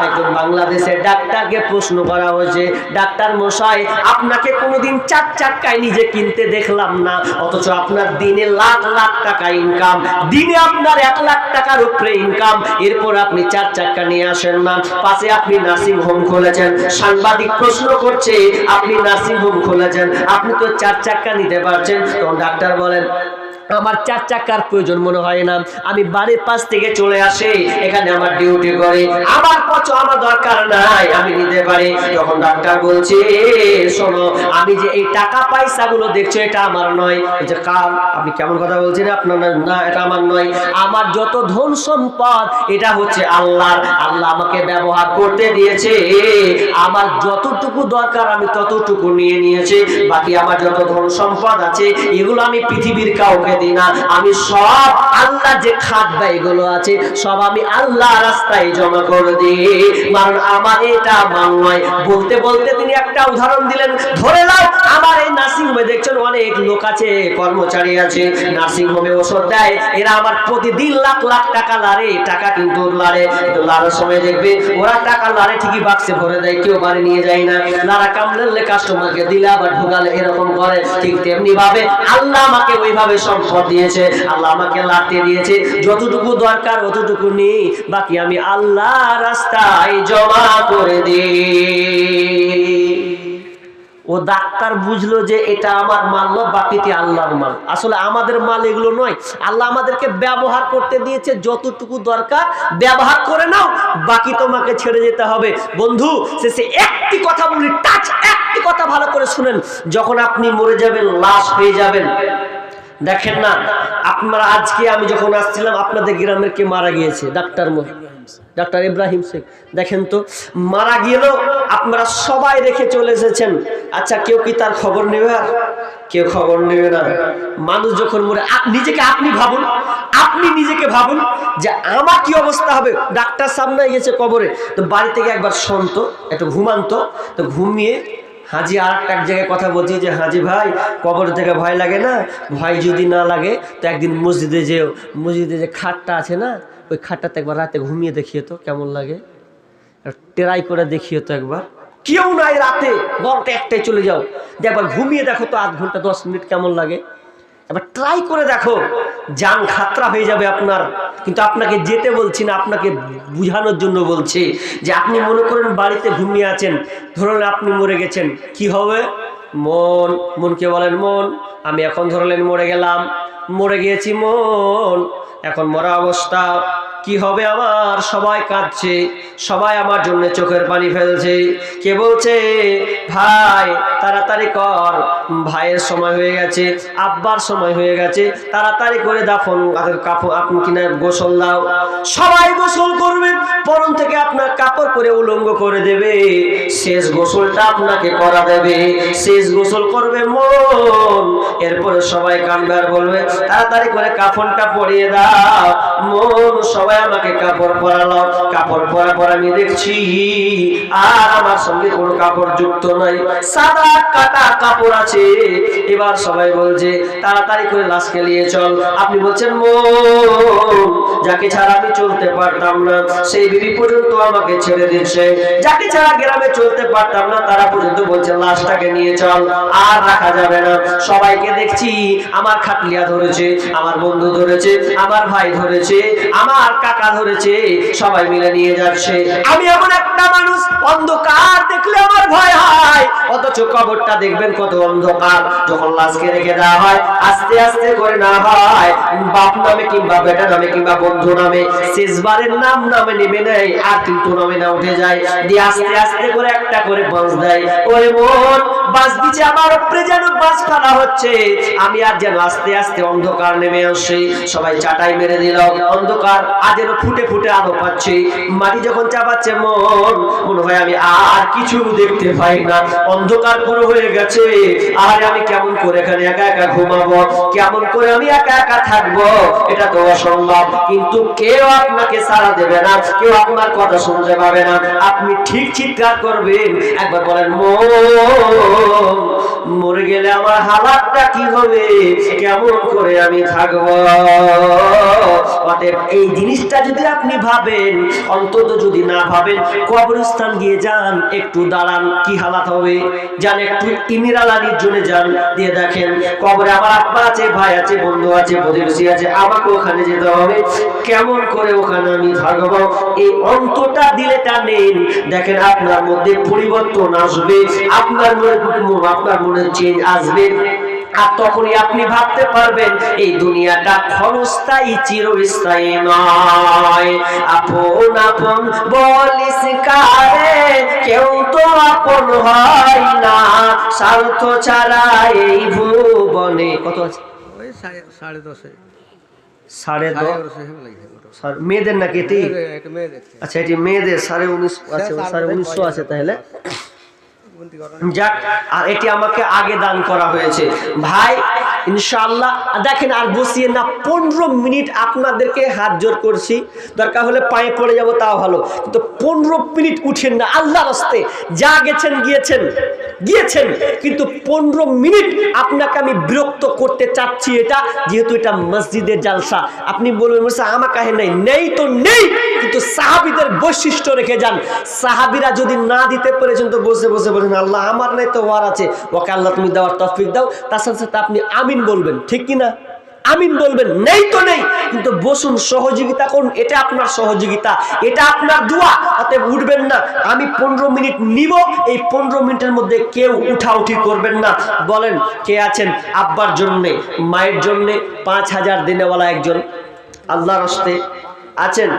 Speaker 1: একজন বাংলাদেশের ডাক্তারকে প্রশ্ন করা হয়েছে, ডাক্তার মশাই আপনাকে কোনোদিন চার চাক্কায় নিজে কিনতে দেখলাম না, অথচ আপনার দিনে লাখ লাখ টাকা ইনকাম, দিনে আপনার 1 লাখ টাকার উপরে ইনকাম, এরপর আপনি চার চাক্কা নিয়ে আসেন না। পাশে আপনি নার্সিং হোম খুলেছেন, সাংবাদিক প্রশ্ন করছে আপনি নার্সিং হোম খুলেছেন, আপনি তো চার চাক্কা নিতে পারছেন। তখন ডাক্তার বলেন আমার চার চাকার প্রয়োজন মনে হয় না, আমি বাড়ির পাশ থেকে চলে আসি, এখানে আমার ডিউটি করে, আমার পছন্দ আমার দরকার নাই, আমি নিতে পারি। তখন ডাক্তার বলছে শোনো, আমি যে এই টাকা পয়সা গুলো দেখছো এটা আমার নয়। যে কার, আপনি কেমন কথা বলছেন, আপনার না এটা আমার নয়, আমার যত ধন সম্পদ এটা হচ্ছে আল্লাহর। আল্লাহ আমাকে ব্যবহার করতে দিয়েছে, আমার যতটুকু দরকার আমি ততটুকু নিয়ে নিয়েছি, বাকি আমার যত ধন সম্পদ আছে এগুলো আমি পৃথিবীর কাউকে দিই না, আমি সব আল্লাহ যে খাদ্য এগুলো আছে সব আমি আল্লাহ রাস্তায় জমা করে দিই, কারণ আমার এটা মান নয়। বলতে বলতে তিনি একটা উদাহরণ দিলেন, ধরে নাও আমার এই নার্সিং হোমে দেখছেন অনেক লোক আছে, কর্মচারী আছে, নার্সিং হোমে ওষুধ দেয়, এরা আমার প্রতিদিন লাখ লাখ টাকা লারে, টাকা কিন্তু লারে, কিন্তু লারার সময় দেখবে ওরা টাকা লারে ঠিকই বাক্সে ভরে দেয়, কেউ বাড়ি নিয়ে যায় না, লারা কামড়ালে কাস্টমারকে দিলে আবার ঢুকালে এরকম করে। ঠিক তেমনি ভাবে আল্লাহ আমাকে ওইভাবে সম্পদ দিয়েছে, আল্লাহ আমাকে লাতে দিয়েছে, যতটুকু দরকার অতটুকু নেই, বাকি আমি আল্লাহ রাস্তায় জমা করে দিই। ও ডাক্তার বুঝলো যে এটা আমার মাল নয়, বাকিটি আল্লাহর মাল। আসলে আমাদের মাল এগুলো নয়, আল্লাহ আমাদেরকে ব্যবহার করতে দিয়েছে, যতটুকু দরকার ব্যবহার করে নাও, বাকি তোমাকে ছেড়ে যেতে হবে। বন্ধু শেষে একটি কথা বলি, টাচ একটি কথা ভালো করে শুনেন, যখন আপনি মরে যাবেন, লাশ হয়ে যাবেন, দেখেন না আপনারা, আজকে আমি যখন আসছিলাম আপনাদের গ্রামের কে মারা গিয়েছে, ডাক্তার ইব্রাহিম শেখ, দেখেন তো মারা গেল, আপনারা সবাই রেখে চলে এসেছেন, আচ্ছা কেউ কি তার খবর নেবে? আর কেউ খবর নেবে না। মানুষ যখন মরে, নিজেকে আপনি ভাবুন, আপনি নিজেকে ভাবুন যে আমার কি অবস্থা হবে। ডাক্তার সামনে গেছে কবরে, তো বাড়ি থেকে একবার শুনত, একটু ঘুমান্ত, তো ঘুমিয়ে হাজি আর এক জায়গায় কথা বলছি যে হাজি ভাই কবর থেকে ভয় লাগে না? ভয় যদি না লাগে তো একদিন মসজিদে যেও, মসজিদে যে খাটটা আছে না, ওই খাটটাতে একবার রাতে ঘুমিয়ে দেখিয়ে তো কেমন লাগে, ট্রাই করে দেখিয়ে তো একবার, কেউ নাই রাতে 12টা 1টায় চলে যাও, একবার ঘুমিয়ে দেখো তো 8 ঘন্টা 10 মিনিট কেমন লাগে, এবার ট্রাই করে দেখো। জান খাতরা হয়ে যাবে আপনার। কিন্তু আপনাকে যেতে বলছি না, আপনাকে বুঝানোর জন্য বলছি যে আপনি মনে করেন বাড়িতে ঘুমিয়ে আছেন, ধরুন আপনি মরে গেছেন, কি হবে? মনকে বলেন, মন আমি এখন ধরলেন মরে গেলাম, মরে গিয়েছি মন, এখন মরা অবস্থা কি হবে আমার? সবাই কাঁদছে, সবাই আমার জন্য চোখের পানি ফেলছে। কে বলছে ভাই তাড়াতাড়ি কর, ভাইয়ের সময় হয়ে গেছে, আব্বার সময় হয়ে গেছে, তাড়াতাড়ি করে দাফন কাপড় আপনি কিনা গোসল দাও। সবাই গোসল করবে, পরন থেকে আপনার কাপড় করে উলঙ্গ করে দেবে, শেষ গোসলটা আপনাকে করা দেবে, শেষ গোসল করবে মন। এরপরে সবাই কাঁদবে আর বলবে তাড়াতাড়ি করে কাফনটা পরিয়ে দাও। মন সবাই আমাকে কাপড় পরালো, কাপড় পরা পর আমি দেখছি আর আমার সঙ্গে কোনো কাপড় যুক্ত নাই, সাদা কাটা কাপড় আছে। এবার সবাই বলছে তাড়াতাড়ি করে লাশকে নিয়ে চল। আপনি বলছেন মন যাকে ছাড়া আমি চলতে পারতাম না সেই বিবি পর্যন্ত আমাকে ছেড়ে দিচ্ছে, যাকে ছাড়া গ্রামে চলতে পারতাম না তারা পর্যন্ত বলছে লাশটাকে নিয়ে চল, আর রাখা যাবে না। সবাইকে দেখছি আমার খাটলিয়া ধরেছে, আমার বন্ধু ধরেছে, আমার ভাই ধরেছে, আমার কাকা ধরেছে, সবাই মিলে নিয়ে যাচ্ছে। আমি এমন একটা মানুষ অন্ধকার দেখলে আমার ভয় হয়, অথচ কবরটা দেখবেন কত অন্ধকার। যখন লাশকে রেখে দেওয়া হয় আস্তে আস্তে করে না হয় বাপ নামে কিংবা বেটা নামে কিংবা বন্ধু নামে, শেষবারের নাম নামে নেবে নেই আর কিন্তু নামে না উঠে যায়, দিয়ে আস্তে আস্তে করে একটা করে বাঁশ দেয়। ওরে মন বাঁশ দিচ্ছে আমার উপরে, যেন বাঁশ ফেলা হচ্ছে, আমি আর যেন আস্তে আস্তে অন্ধকার নেমে আসে। সবাই চাটাই মেরে দিল, অন্ধকার আর যেন ফুটে ফুটে আলো পাচ্ছে। মাটি যখন চাপাচ্ছে মন মনে হয় আমি আর কিছু দেখতে পাই না, অন্ধকার পুরো হয়ে গেছে। আর আমি কেমন করে এখানে একা একা ঘুমাবো, কেমন করে আমি একা একা থাকবো, এটা তো অসম্ভব। কিন্তু কেউ আপনাকে সাড়া দেবে না, কেউ আপনার কথা শুনতে পাবে না। আপনি ঠিক চিৎকার করবেন, একবার বলেন মরে গেলে আমার হালাতটা কি হবে, কেমন করে আমি থাকবো। অতএব এই জিনিসটা যদি আপনি ভাবেন, অন্তত যদি না ভাবেন, কবরস্থান গিয়ে যান, একটু দাঁড়ান, কি হালাত হবে যান, একটু ইমিরালানির জন্য যান, দিয়ে দেখেন কবরে আমার আব্বা আছে, ভাই আছে, বন্ধু আছে, প্রতিবেশী আছে, আমাকে ওখানে যেতে হবে, কেমন করে ওখানে আমি থাকবো। এই অন্তটা দিলে টানেন, দেখেন আপনার মধ্যে পরিবর্তন আসবে, আপনার মনে চেঞ্জ আসবে। আর তখনই আপনি ভাবতে পারবেন এই দুনিয়াটা ক্ষণস্থায়ী চিরস্থায়ী নয়। আপন আপন বলিস কারে, কেউ তো আপন হয় না, স্বার্থ ছাড়া এই ভুবনে। কত আছে?
Speaker 2: ওই 10:30
Speaker 1: 10:30 মেয়েদের নাকি এটি? আচ্ছা এটি মেয়েদের 19:30 আছে, 19:50 আছে তাহলে। যাক, আর এটি আমাকে আগে দান করা হয়েছে ভাই, ইনশাআল্লাহ। দেখেন আর বসিয়ে না, 15 মিনিট আপনাদেরকে হাত জোর করছি, দরকার হলে পায়ে পড়ে যাব তাও ভালো, কিন্তু 15 মিনিট উঠেন না আল্লাহর রাস্তে। যা গেছেন গিয়েছেন, কিন্তু 15 মিনিট আপনাকে আমি বিরক্ত করতে চাচ্ছি, এটা যেহেতু এটা মসজিদের জালসা। আপনি বলবেন আমার কাছে নেই তো নেই, কিন্তু সাহাবীদের বৈশিষ্ট্য রেখে যান। সাহাবীরা যদি না দিতে পেরেছেন তো বসে বসে বলেন আল্লাহ আমার নাই তো ওয়ার আছে, ওকে আল্লাহ তুমি দেওয়ার তৌফিক দাও। তার সাথে সাথে আপনি আমিন বলবেন, ঠিক কিনা? আমিন বলবেন, নেই তো নেই, কিন্তু বসুন, সহযোগিতা করুন, এটা আপনার সহযোগিতা, এটা আপনার দোয়া। অতএব উঠবেন না, আমি 15 মিনিট নিব, এই 15 মিনিটের মধ্যে কেউ উঠাউঠি করবেন না। বলেন কে আছেন আব্বার জন্যে, মায়ের জন্যে 5000 দিনেওয়ালা একজন আল্লাহর রাস্তে আছেন?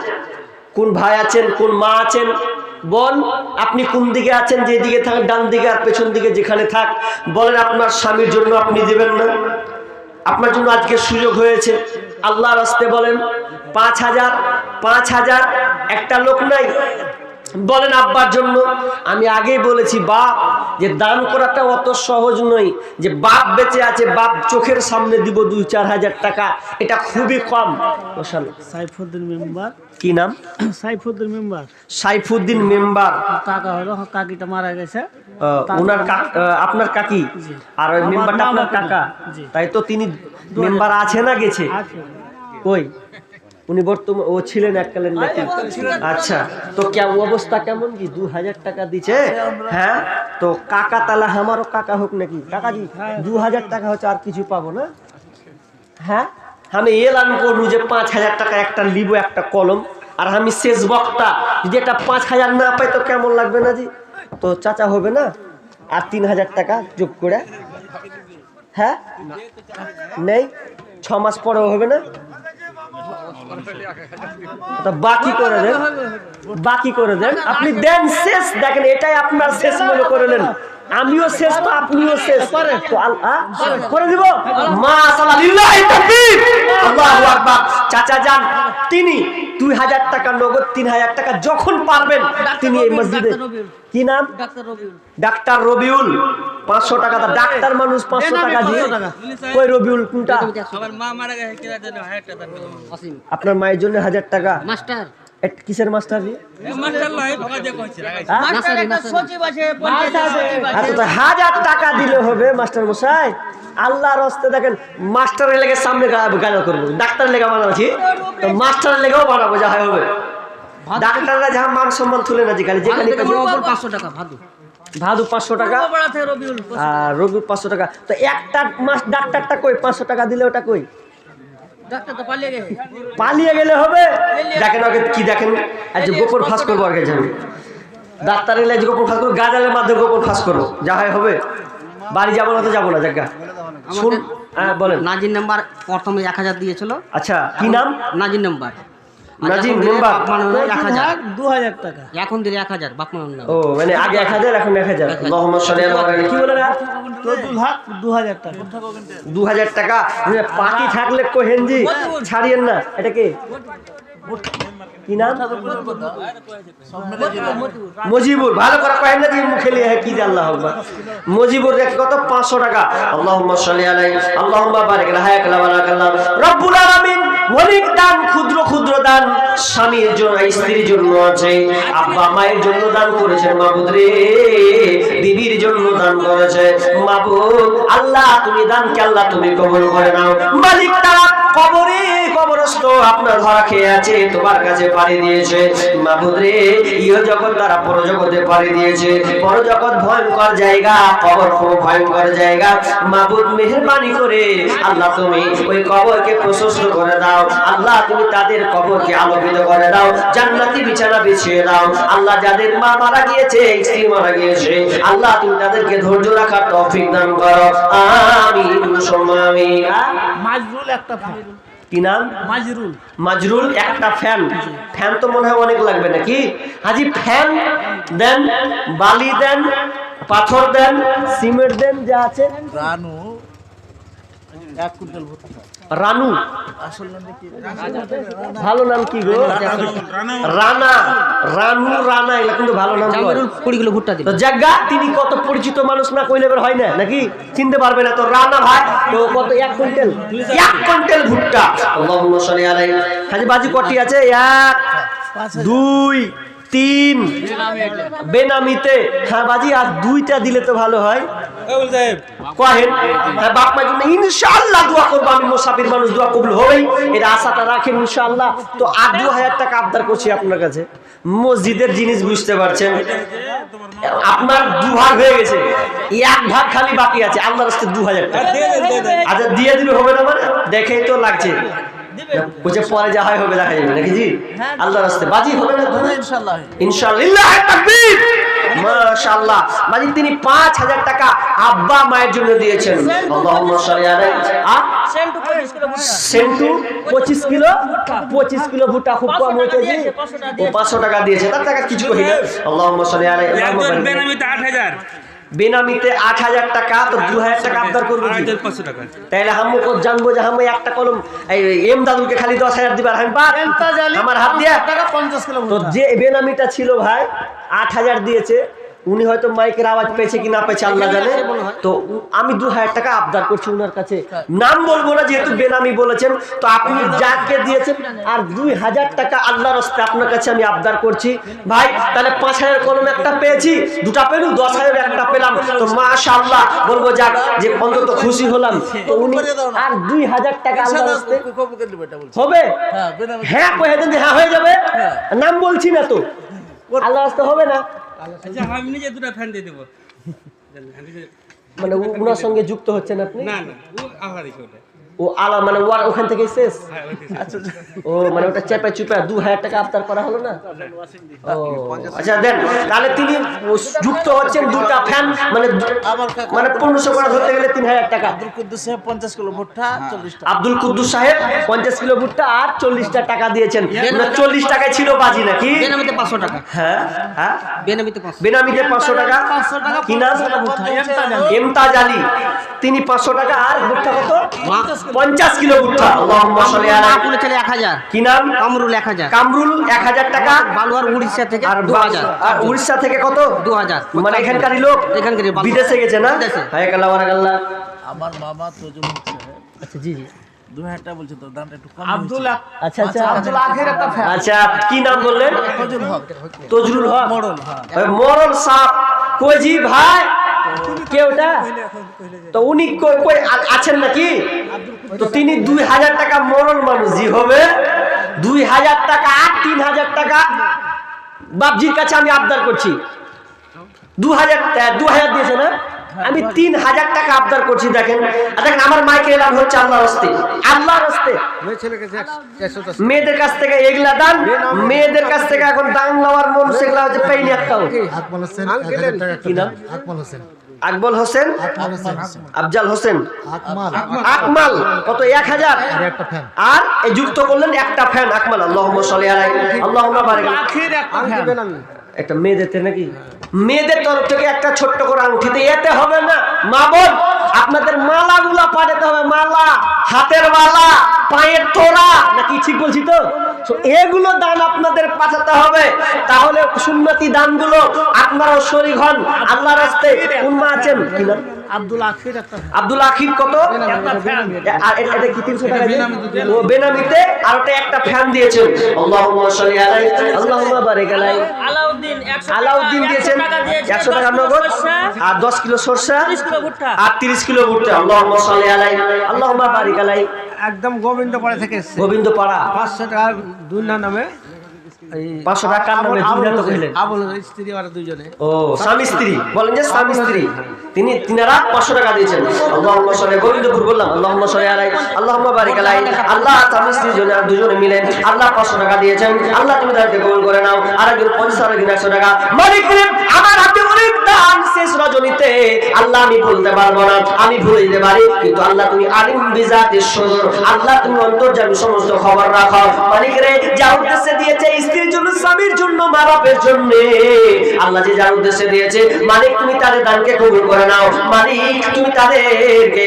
Speaker 1: কোন ভাই আছেন, কোন মা আছেন? বোন আপনি কোন দিকে আছেন? যে দিকে থাক, ডান দিকে আর পেছন দিকে যেখানে থাক, বলেন আপনার স্বামীর জন্য আপনি দেবেন না? আপনার জন্য আজকে সুযোগ হয়েছে, আল্লাহর রাস্তে বলেন 5000 একটা লোক নাই, বলেন আব্বার জন্য। আমি আগেই বলেছি বাপ যে দান করাটা অত সহজ নয়, যে বাপ বেঁচে আছে, বাপ চোখের সামনে দিব 2-4 হাজার টাকা, এটা খুবই কম।
Speaker 2: সাইফুদ্দিন মেম্বার।
Speaker 1: কি নাম? সাইফুদ্দিন মেম্বার।
Speaker 2: কাকা হলো, কাকিটা মারা গেছে,
Speaker 1: ওনার আপনার কাকি, আর ওই মেম্বারটা আপনার কাকা, তাই তো? তিনি মেম্বার আছে না গেছে? ওই উনি বর্তমান ও ছিলেন এককালের নাকি? আচ্ছা, তো অবস্থা কেমন কি? 2000 টাকা দিচ্ছে, হ্যাঁ? তো কাকা তালা আমারও কাকা হোক নাকি? কাকা জি 2000 টাকা হচ্ছে, আর কিছু পাবো না? হ্যাঁ আমি এলান করবো যে 5,000 টাকা একটা লিবো একটা কলম, আর আমি শেষ বক্তা, যদি একটা 5,000 না পাই তো কেমন লাগবে না জি? তো চাচা হবে না আর 3,000 টাকা যোগ করে? হ্যাঁ নেই, 6 মাস পরেও হবে না? বাকি করে দেন, বাকি করে দেন, আপনি দেন শেষ। দেখেন এটাই আপনার শেষ মনে করলেন, আমিও শেষ তো আপনিও শেষ, তো করে দিব। মাশাআল্লাহ, লিল্লাহি তাকবীর, আল্লাহু আকবার। চাচা যান, তিনি 2,000 টাকা নগদ, 3,000 টাকা যখন পারবেন তিনি এই মসজিদে, কি নাম? ডাক্তার রবিউল, 500 টাকা। ডাক্তার মানুষ 500 টাকা দিয়ে, কই রবিউল কোনটা?
Speaker 3: আমার মা মারা গেছে, কিরা জন্য 1000 টাকা দিলাম।
Speaker 1: আপনার মায়ের জন্য 1000 টাকা।
Speaker 3: মাস্টার
Speaker 1: কিসের মাস্টার?
Speaker 3: মাস্টার লাই ভাগা দিয়ে কইছে লাগাইছে।
Speaker 2: মাস্টার একটা সচিব আছে,
Speaker 1: আচ্ছা, তো 1000 টাকা দিলে হবে মাস্টার মশাই? আল্লাহর রাস্তে দেখেন, মাস্টারের লেগে সামনে গানা করবো, ডাক্তারের লেগে বানাচ্ছি তো মাস্টারের লেগেও বানাবো, যা হয় হবে। ডাক্তাররা যা মান সম্মান তুলে না, যেখানে যেখানে
Speaker 3: 500 টাকা ভাদু।
Speaker 1: ভাদু 500 টাকা আর রবিউল 500 টাকা। তো একটা মাস ডাক্তারটা কই? 500 টাকা দিলে ওটা কই?
Speaker 3: ডাক্তার তো পালিয়ে গেছে।
Speaker 1: পালিয়ে গেলে হবে? দেখেন ওকে কি দেখেন, আজ গোপন ফাঁস করবো আর গেছে, ডাক্তারের লেগে গোপন ফাঁস করবো, গাজালের মাধ্যমে গোপন ফাঁস করবো, যা হয় হবে। বাড়ি যাবো না তো যাবো না, জায়গা শুন। হ্যাঁ বলেন।
Speaker 3: নাজির নাম্বার প্রথমে 1000 দিয়েছিল।
Speaker 1: আচ্ছা, কি নাম?
Speaker 3: নাজির নাম্বার।
Speaker 1: নাজির মেম্বার।
Speaker 3: 1000
Speaker 2: 2,000 টাকা
Speaker 3: এখন দিলে 1000 বাপমান না।
Speaker 1: ও মানে আগে 1000 এখন 1000। আল্লাহুম্মা সাল্লি আলা কি বলে না?
Speaker 2: 2,000 টাকা।
Speaker 1: 2000 টাকা পার্টি থাকলে কোহেনজি ছাড়িয়েন না। এটা কি কি নাম? মজিবুর। ভালো করে কহেন না যে মুখে লিয়ে কি যে আল্লাহ আকবার। মজিবুর রেখে কত? 500 টাকা। আল্লাহুম্মা সাল্লি আলাইহি আল্লাহুম্মা বারিক লাহায়াক বারাকাল্লাহ। রব্বুল আলামিন অনেক দান, ক্ষুদ্র ক্ষুদ্র দান স্বামীর জন্য, স্ত্রীর জন্য আছে, আব্বা মায়ের জন্য দান করেছেন মাবুদ রে, বিবির জন্য দান করেছে মাবুদ। আল্লাহ তুমি দানকে আল্লাহ তুমি কবুল করে নাও মালিক। তারা কবরে কবরস্থ আপনার ধরা খেয়ে আছে, তোমার কাছে পাড়ি দিয়েছে মাবুদ রে। ইহ জগৎ তারা পরজগতে পাড়ি দিয়েছে, পরজগৎ ভয়ঙ্কর জায়গা, কবর খুব ভয়ঙ্কর জায়গা মাবুদ। মেহেরবানি করে আল্লাহ তুমি ওই কবরকে প্রশস্ত করে দাও আল্লাহ, তুমি তাদের কবরকে আলোকিত করে দাও, জান্নাতি বিছানা বিছিয়ে দাও আল্লাহ। যাদের মা মারা গিয়েছে, স্ত্রী মারা গিয়েছে আল্লাহ, তুমি তাদেরকে ধৈর্য রাখার তৌফিক দান করো, আমিন সুম্মা আমিন।
Speaker 2: মাজরুল একটা ফ্যান।
Speaker 1: কি নাম?
Speaker 2: মাজরুল।
Speaker 1: মাজরুল একটা ফ্যান। ফ্যান তো মনে হয় অনেক লাগবে নাকি হাজি? ফ্যান দেন, বালি দেন, পাথর দেন, সিমেন্ট দেন, যা আছে।
Speaker 2: রানু 1 কুইন্টাল ভর্তি।
Speaker 1: রানু
Speaker 2: আসল নাম কি?
Speaker 1: ভালো নাম কি গো? রানা। রানু, রানা, এগুলো কিন্তু ভালো নাম।
Speaker 3: 20 কিলো ভুট্টা দিল।
Speaker 1: তো জায়গা তিনি কত পরিচিত মানুষ না কইলে বের হয় না নাকি? চিনতে পারবে না তো। রানা ভাই তো কত? 1 কুইন্টাল। 1 কুইন্টাল ভুট্টা। আল্লাহুম্মা সাল্লি আলাইহি। হাজি বাজি কটি আছে? 1 2 3 বেনামিতে। হ্যাঁ বাজি, আর 2টা দিলে তো ভালো হয়। কহেন হ্যাঁ, বাপ মায়ের জন্য ইনশাআল্লাহ দোয়া করবো আমি, মুসাফির মানুষ, দোয়া কবুল হবেই, এটা আশাটা রাখেন ইনশাআল্লাহ। তো আর 2000 টাকা আবদার করছি আপনার কাছে, মসজিদের জিনিস বুঝতে পারছেন, আপনার 2 ভাগ হয়ে গেছে, 1 ভাগ খালি বাকি আছে, আল্লাহর রাস্তে 2000 টাকা। আচ্ছা দিয়ে দিলে হবে না? মানে দেখেই তো লাগছে, বুঝে পরে যা হয় হবে, দেখা যাবে নাকি জি? আল্লাহর রাস্তে বাজি হবে না
Speaker 2: ইনশাআল্লাহ।
Speaker 1: ইনশাআল্লাহ। তাকবীর, মাশাআল্লাহ। বাজি তিনি 5000 টাকা আব্বা মায়ের জন্য দিয়েছেন। আল্লাহুম্মা সাল্লি আলাইহি। সেন্টু 25 কিলো, 25 কিলো ভুট্টা খুব কম হয়েছে জি। ও 500 টাকা দিয়েছে, তার টাকা কিছু কই না। আল্লাহুম্মা সাল্লি আলাইহি।
Speaker 4: বেনামিতে 8000,
Speaker 1: বেনামিতে 8000 টাকা, তো 2000 টাকা আবদার করবো কি?
Speaker 4: 500 টাকা।
Speaker 1: তাইলে হামু জানবো যে হামু একটা কলম এম দাদুকে খালি 10,000 দিবার, আমি পার আমার হাত দিয়া
Speaker 2: টাকা 50 কিলো
Speaker 1: তো
Speaker 2: ভুট্টা।
Speaker 1: যে বেনামিটা ছিল ভাই 8000 দিয়েছে, উনি হয়তো মাইকের আওয়াজ পেয়েছে কি না পেয়েছে আল্লাহ জানে। তো আমি 2000 টাকা আবদার করছি উনার কাছে, নাম বলবো না যেহেতু বেনামি বলেছেন, তো আপনি যাকে দিয়েছেন আর 2000 টাকা আল্লাহর রাস্তে আপনার কাছে আমি আবদার করছি ভাই। তাহলে 5000 কলম একটা পেয়েছি, 2টা পেলাম, 10,000 একটা পেলাম, তো মাশাআল্লাহ বলবো যাক যে অন্তত খুশি হলাম। তো উনি আর 2000 টাকা আল্লাহর রাস্তে হবে। হ্যাঁ কয়ে দেন যে হ্যাঁ হয়ে যাবে, নাম বলছি না তো, আল্লাহর রাস্তে হবে না।
Speaker 4: আচ্ছা আমি নিজে 2টা ফ্যান দিয়ে দেব।
Speaker 1: মানে উনার সঙ্গে যুক্ত হচ্ছেন আপনি?
Speaker 4: না না, ও আহারি ওটা।
Speaker 1: ও আলা মানে ওখান থেকে শেষ। আচ্ছা ও মানে ওটা চেপে চুপে 2000 টাকা আবদার করা হলো না। ও আচ্ছা দেন, তাহলে তিনি যুক্ত হচ্ছেন দুটা ফ্যান মানে মানে 1500 করে ধরতে গেলে 3000 টাকা।
Speaker 2: আব্দুল কুদ্দুস সাহেব 50 কিলো ভুট্টা 40 টাকা।
Speaker 1: আব্দুল কুদ্দুস সাহেব 50 কিলো ভুট্টা আর 40টা টাকা দিয়েছেন। 40 টাকায় ছিল বাজি নাকি?
Speaker 3: বেনামিতে 500 টাকা।
Speaker 1: হ্যাঁ হ্যাঁ
Speaker 3: বেনামিতে 500।
Speaker 1: বেনামিতে 500 টাকা।
Speaker 2: 500 টাকা
Speaker 1: কি নাম? ইমতাজ আলী। তিনি 500 টাকা আর ভুট্টা কত? 50 কিলো ভুট্টা। আল্লাহুম্মা সাল্লি আলা
Speaker 3: আপুলে চলে 1000।
Speaker 1: কি নাম?
Speaker 3: কামরুল 1000।
Speaker 1: কামরুল 1000 টাকা।
Speaker 3: বালুয়ার উড়িষ্যা থেকে
Speaker 1: আর
Speaker 3: 2000।
Speaker 1: আর উড়িষ্যা থেকে কত?
Speaker 3: 2000।
Speaker 1: মানে এখানকারই লোক
Speaker 3: এখানকারই বালুয়া।
Speaker 1: বিদেশে গেছে না?
Speaker 3: বিদেশে।
Speaker 1: হায় আল্লাহ বারাকাল্লাহ।
Speaker 2: আমার মামা তজুমুল সাহেব
Speaker 3: আচ্ছা জি জি।
Speaker 2: 2000 টাকা বলছে, তো দামটা একটু কম। আব্দুল
Speaker 1: আচ্ছা আচ্ছা
Speaker 2: আব্দুল আখের একটা ফ্যান।
Speaker 1: আচ্ছা কি নাম বললেন?
Speaker 2: তজুল হক
Speaker 1: তজরুল হক।
Speaker 2: মডেল। হ্যাঁ
Speaker 1: ওই মরল সাপ কোজি ভাই কে ওটা? তো উনি কই কই আছেন নাকি? তো তিনি 2000 টাকা মরল মানুষ জি হবে 2000 টাকা আর 3000 টাকা বাপজির কাছে আমি আবদার করছি। 2000 দিয়েছে না? আমি 3000 টাকা আবদার করছি। দেখেন দেখেন আমার মাইকে এলান হচ্ছে আল্লাহর রাস্তে, আল্লাহর রাস্তে। মেয়েদের কাছ থেকে এগুলা দান, মেয়েদের কাছ থেকে এখন দান নেওয়ার মন সেগুলা হচ্ছে পেইনি একটাও।
Speaker 5: আকমাল হোসেন 1000 টাকা
Speaker 1: কি নাম?
Speaker 5: আকমাল হোসেন
Speaker 1: আকবল হোসেন, আফজাল হোসেন,
Speaker 5: আকমাল
Speaker 1: আকমাল কত? 1000
Speaker 5: আর একটা ফ্যান
Speaker 1: আর এই যুক্ত করলেন একটা ফ্যান আকমাল। আল্লাহুম্মা সাল্লি আলাইহি আল্লাহুম্মা বারিক আলাইহি।
Speaker 2: আখের একটা ফ্যান।
Speaker 1: একটা মেয়েদের নাকি মেয়েদের তরফ থেকে একটা ছোট্ট করে আংটিতে এতে হবে না। মা বোন আপনাদের মালাগুলা পাঠাতে হবে, মালা, হাতের মালা, পায়ের তোড়া নাকি ঠিক বলছি তো? তো এগুলো দান আপনাদের পাঠাতে হবে, তাহলে সুন্নতি দানগুলো আপনারাও শরীক হন আল্লাহর রাস্তায়। কোন মা আছেন? কি নাম?
Speaker 2: আব্দুল আখের একটা ফ্যান।
Speaker 1: আব্দুল আখির কত?
Speaker 2: একটা ফ্যান।
Speaker 1: আর এটা কি 300 টাকা দিয়ে? ও বেনামিতে আর ওটা একটা ফ্যান দিয়েছেন। আল্লাহুম্মা সাল্লি আলাইহি আল্লাহুম্মা বারিক আলাইহি। আলাউদ্দিন দিয়েছেন 100 টাকা নগদ আর 10 কিলো সরষা আর 30 কিলো ভুট্টা। আল্লাহুম্মা সাল্লি আলাইহি আল্লাহুম্মা বারিক আলাইহি।
Speaker 6: একদম গোবিন্দপাড়া থেকে এসছে।
Speaker 1: গোবিন্দপাড়া
Speaker 6: 500 টাকার দুইনা নামে
Speaker 1: 500 টাকা কার নামে? দুইটা তো কইলেন।
Speaker 6: আবুল স্ত্রী ওরা দুইজনে।
Speaker 1: ও স্বামী স্ত্রী বলেন যে স্বামী স্ত্রী তিনারা 500 টাকা দিয়েছেন। আল্লাহুম্মা সাল্লি গোবিন্দপুর বললাম আল্লাহুম্মা সাল্লি আলাইহি আল্লাহুম্মা বারিক আলাইহি। আল্লাহ স্বামী স্ত্রী জন্য দুজনে মিলেন আল্লাহ 500 টাকা দিয়েছেন। আল্লাহ তুমি তাদেরকে কবুল করে নাও। আরেকজন 50 আর 100 টাকা। মালিক আমার হাতে অনেক দান শেষ রজনীতে আল্লাহ আমি বলতে পারবো না, আমি ভুলে যেতে পারি, কিন্তু আল্লাহ তুমি আলিম বিজাতিস সুদূর, আল্লাহ তুমি অন্তর্যামী সমস্ত খবর রাখো। মালিক রে যা উদ্দেশ্যে দিয়েছে স্ত্রীর জন্য, স্বামীর জন্য, মা বাপের জন্য, আল্লাহ যে যার উদ্দেশ্যে দিয়েছে মালিক তুমি তাদের দানকে কবুল করে নাও। মালিক তুমি তাদেরকে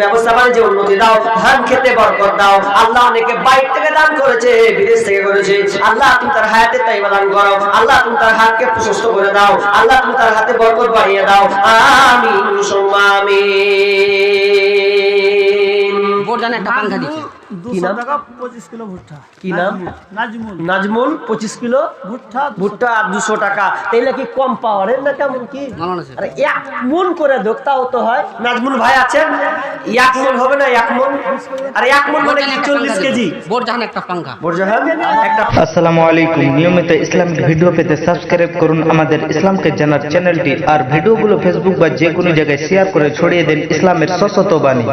Speaker 1: ব্যবস্থা বাণিজ্যে উন্নতি দাও, ধান খেতে বরকত দাও। আল্লাহ অনেকে বাইরে থেকে দান করেছে, বিদেশ থেকে করেছে, আল্লাহ তুমি তার হায়াতে তাইবা দান করো। আল্লাহ তুমি তার হাতকে প্রশস্ত করে দাও। আল্লাহ তুমি তার হাতে বরকত বাড়িয়ে দাও। আমিন সুম্মা আমিন।
Speaker 3: বোর জানে একটা পাঙ্খা দিচ্ছে।
Speaker 2: 200 টাকা 25 কিলো ভুট্টা।
Speaker 1: কি নাম?
Speaker 2: নাজমুল।
Speaker 1: নাজমুল 25 কিলো
Speaker 2: ভুট্টা
Speaker 1: ভুট্টা আর 200 টাকা। তাইলে কি কম পাওয়ারের না কেমন কি?
Speaker 3: মালান আছে।
Speaker 1: আরে 1 মন করে দোক তাও তো হয়। নাজমুল ভাই আছেন 1 মন হবে না? 1 মন আর 1 মন মানে কি 40 কেজি?
Speaker 3: বোর জানে একটা পাঙ্খা।
Speaker 1: বোরজাহান একটা।
Speaker 7: আসসালামু আলাইকুম। নিয়মিত ইসলামিক ভিডিও পেতে সাবস্ক্রাইব করুন আমাদের ইসলামকে জানার চ্যানেলটি, আর ভিডিওগুলো ফেসবুক বা যে কোনো জায়গায় শেয়ার করে ছড়িয়ে দিন ইসলামের সশত বাণী।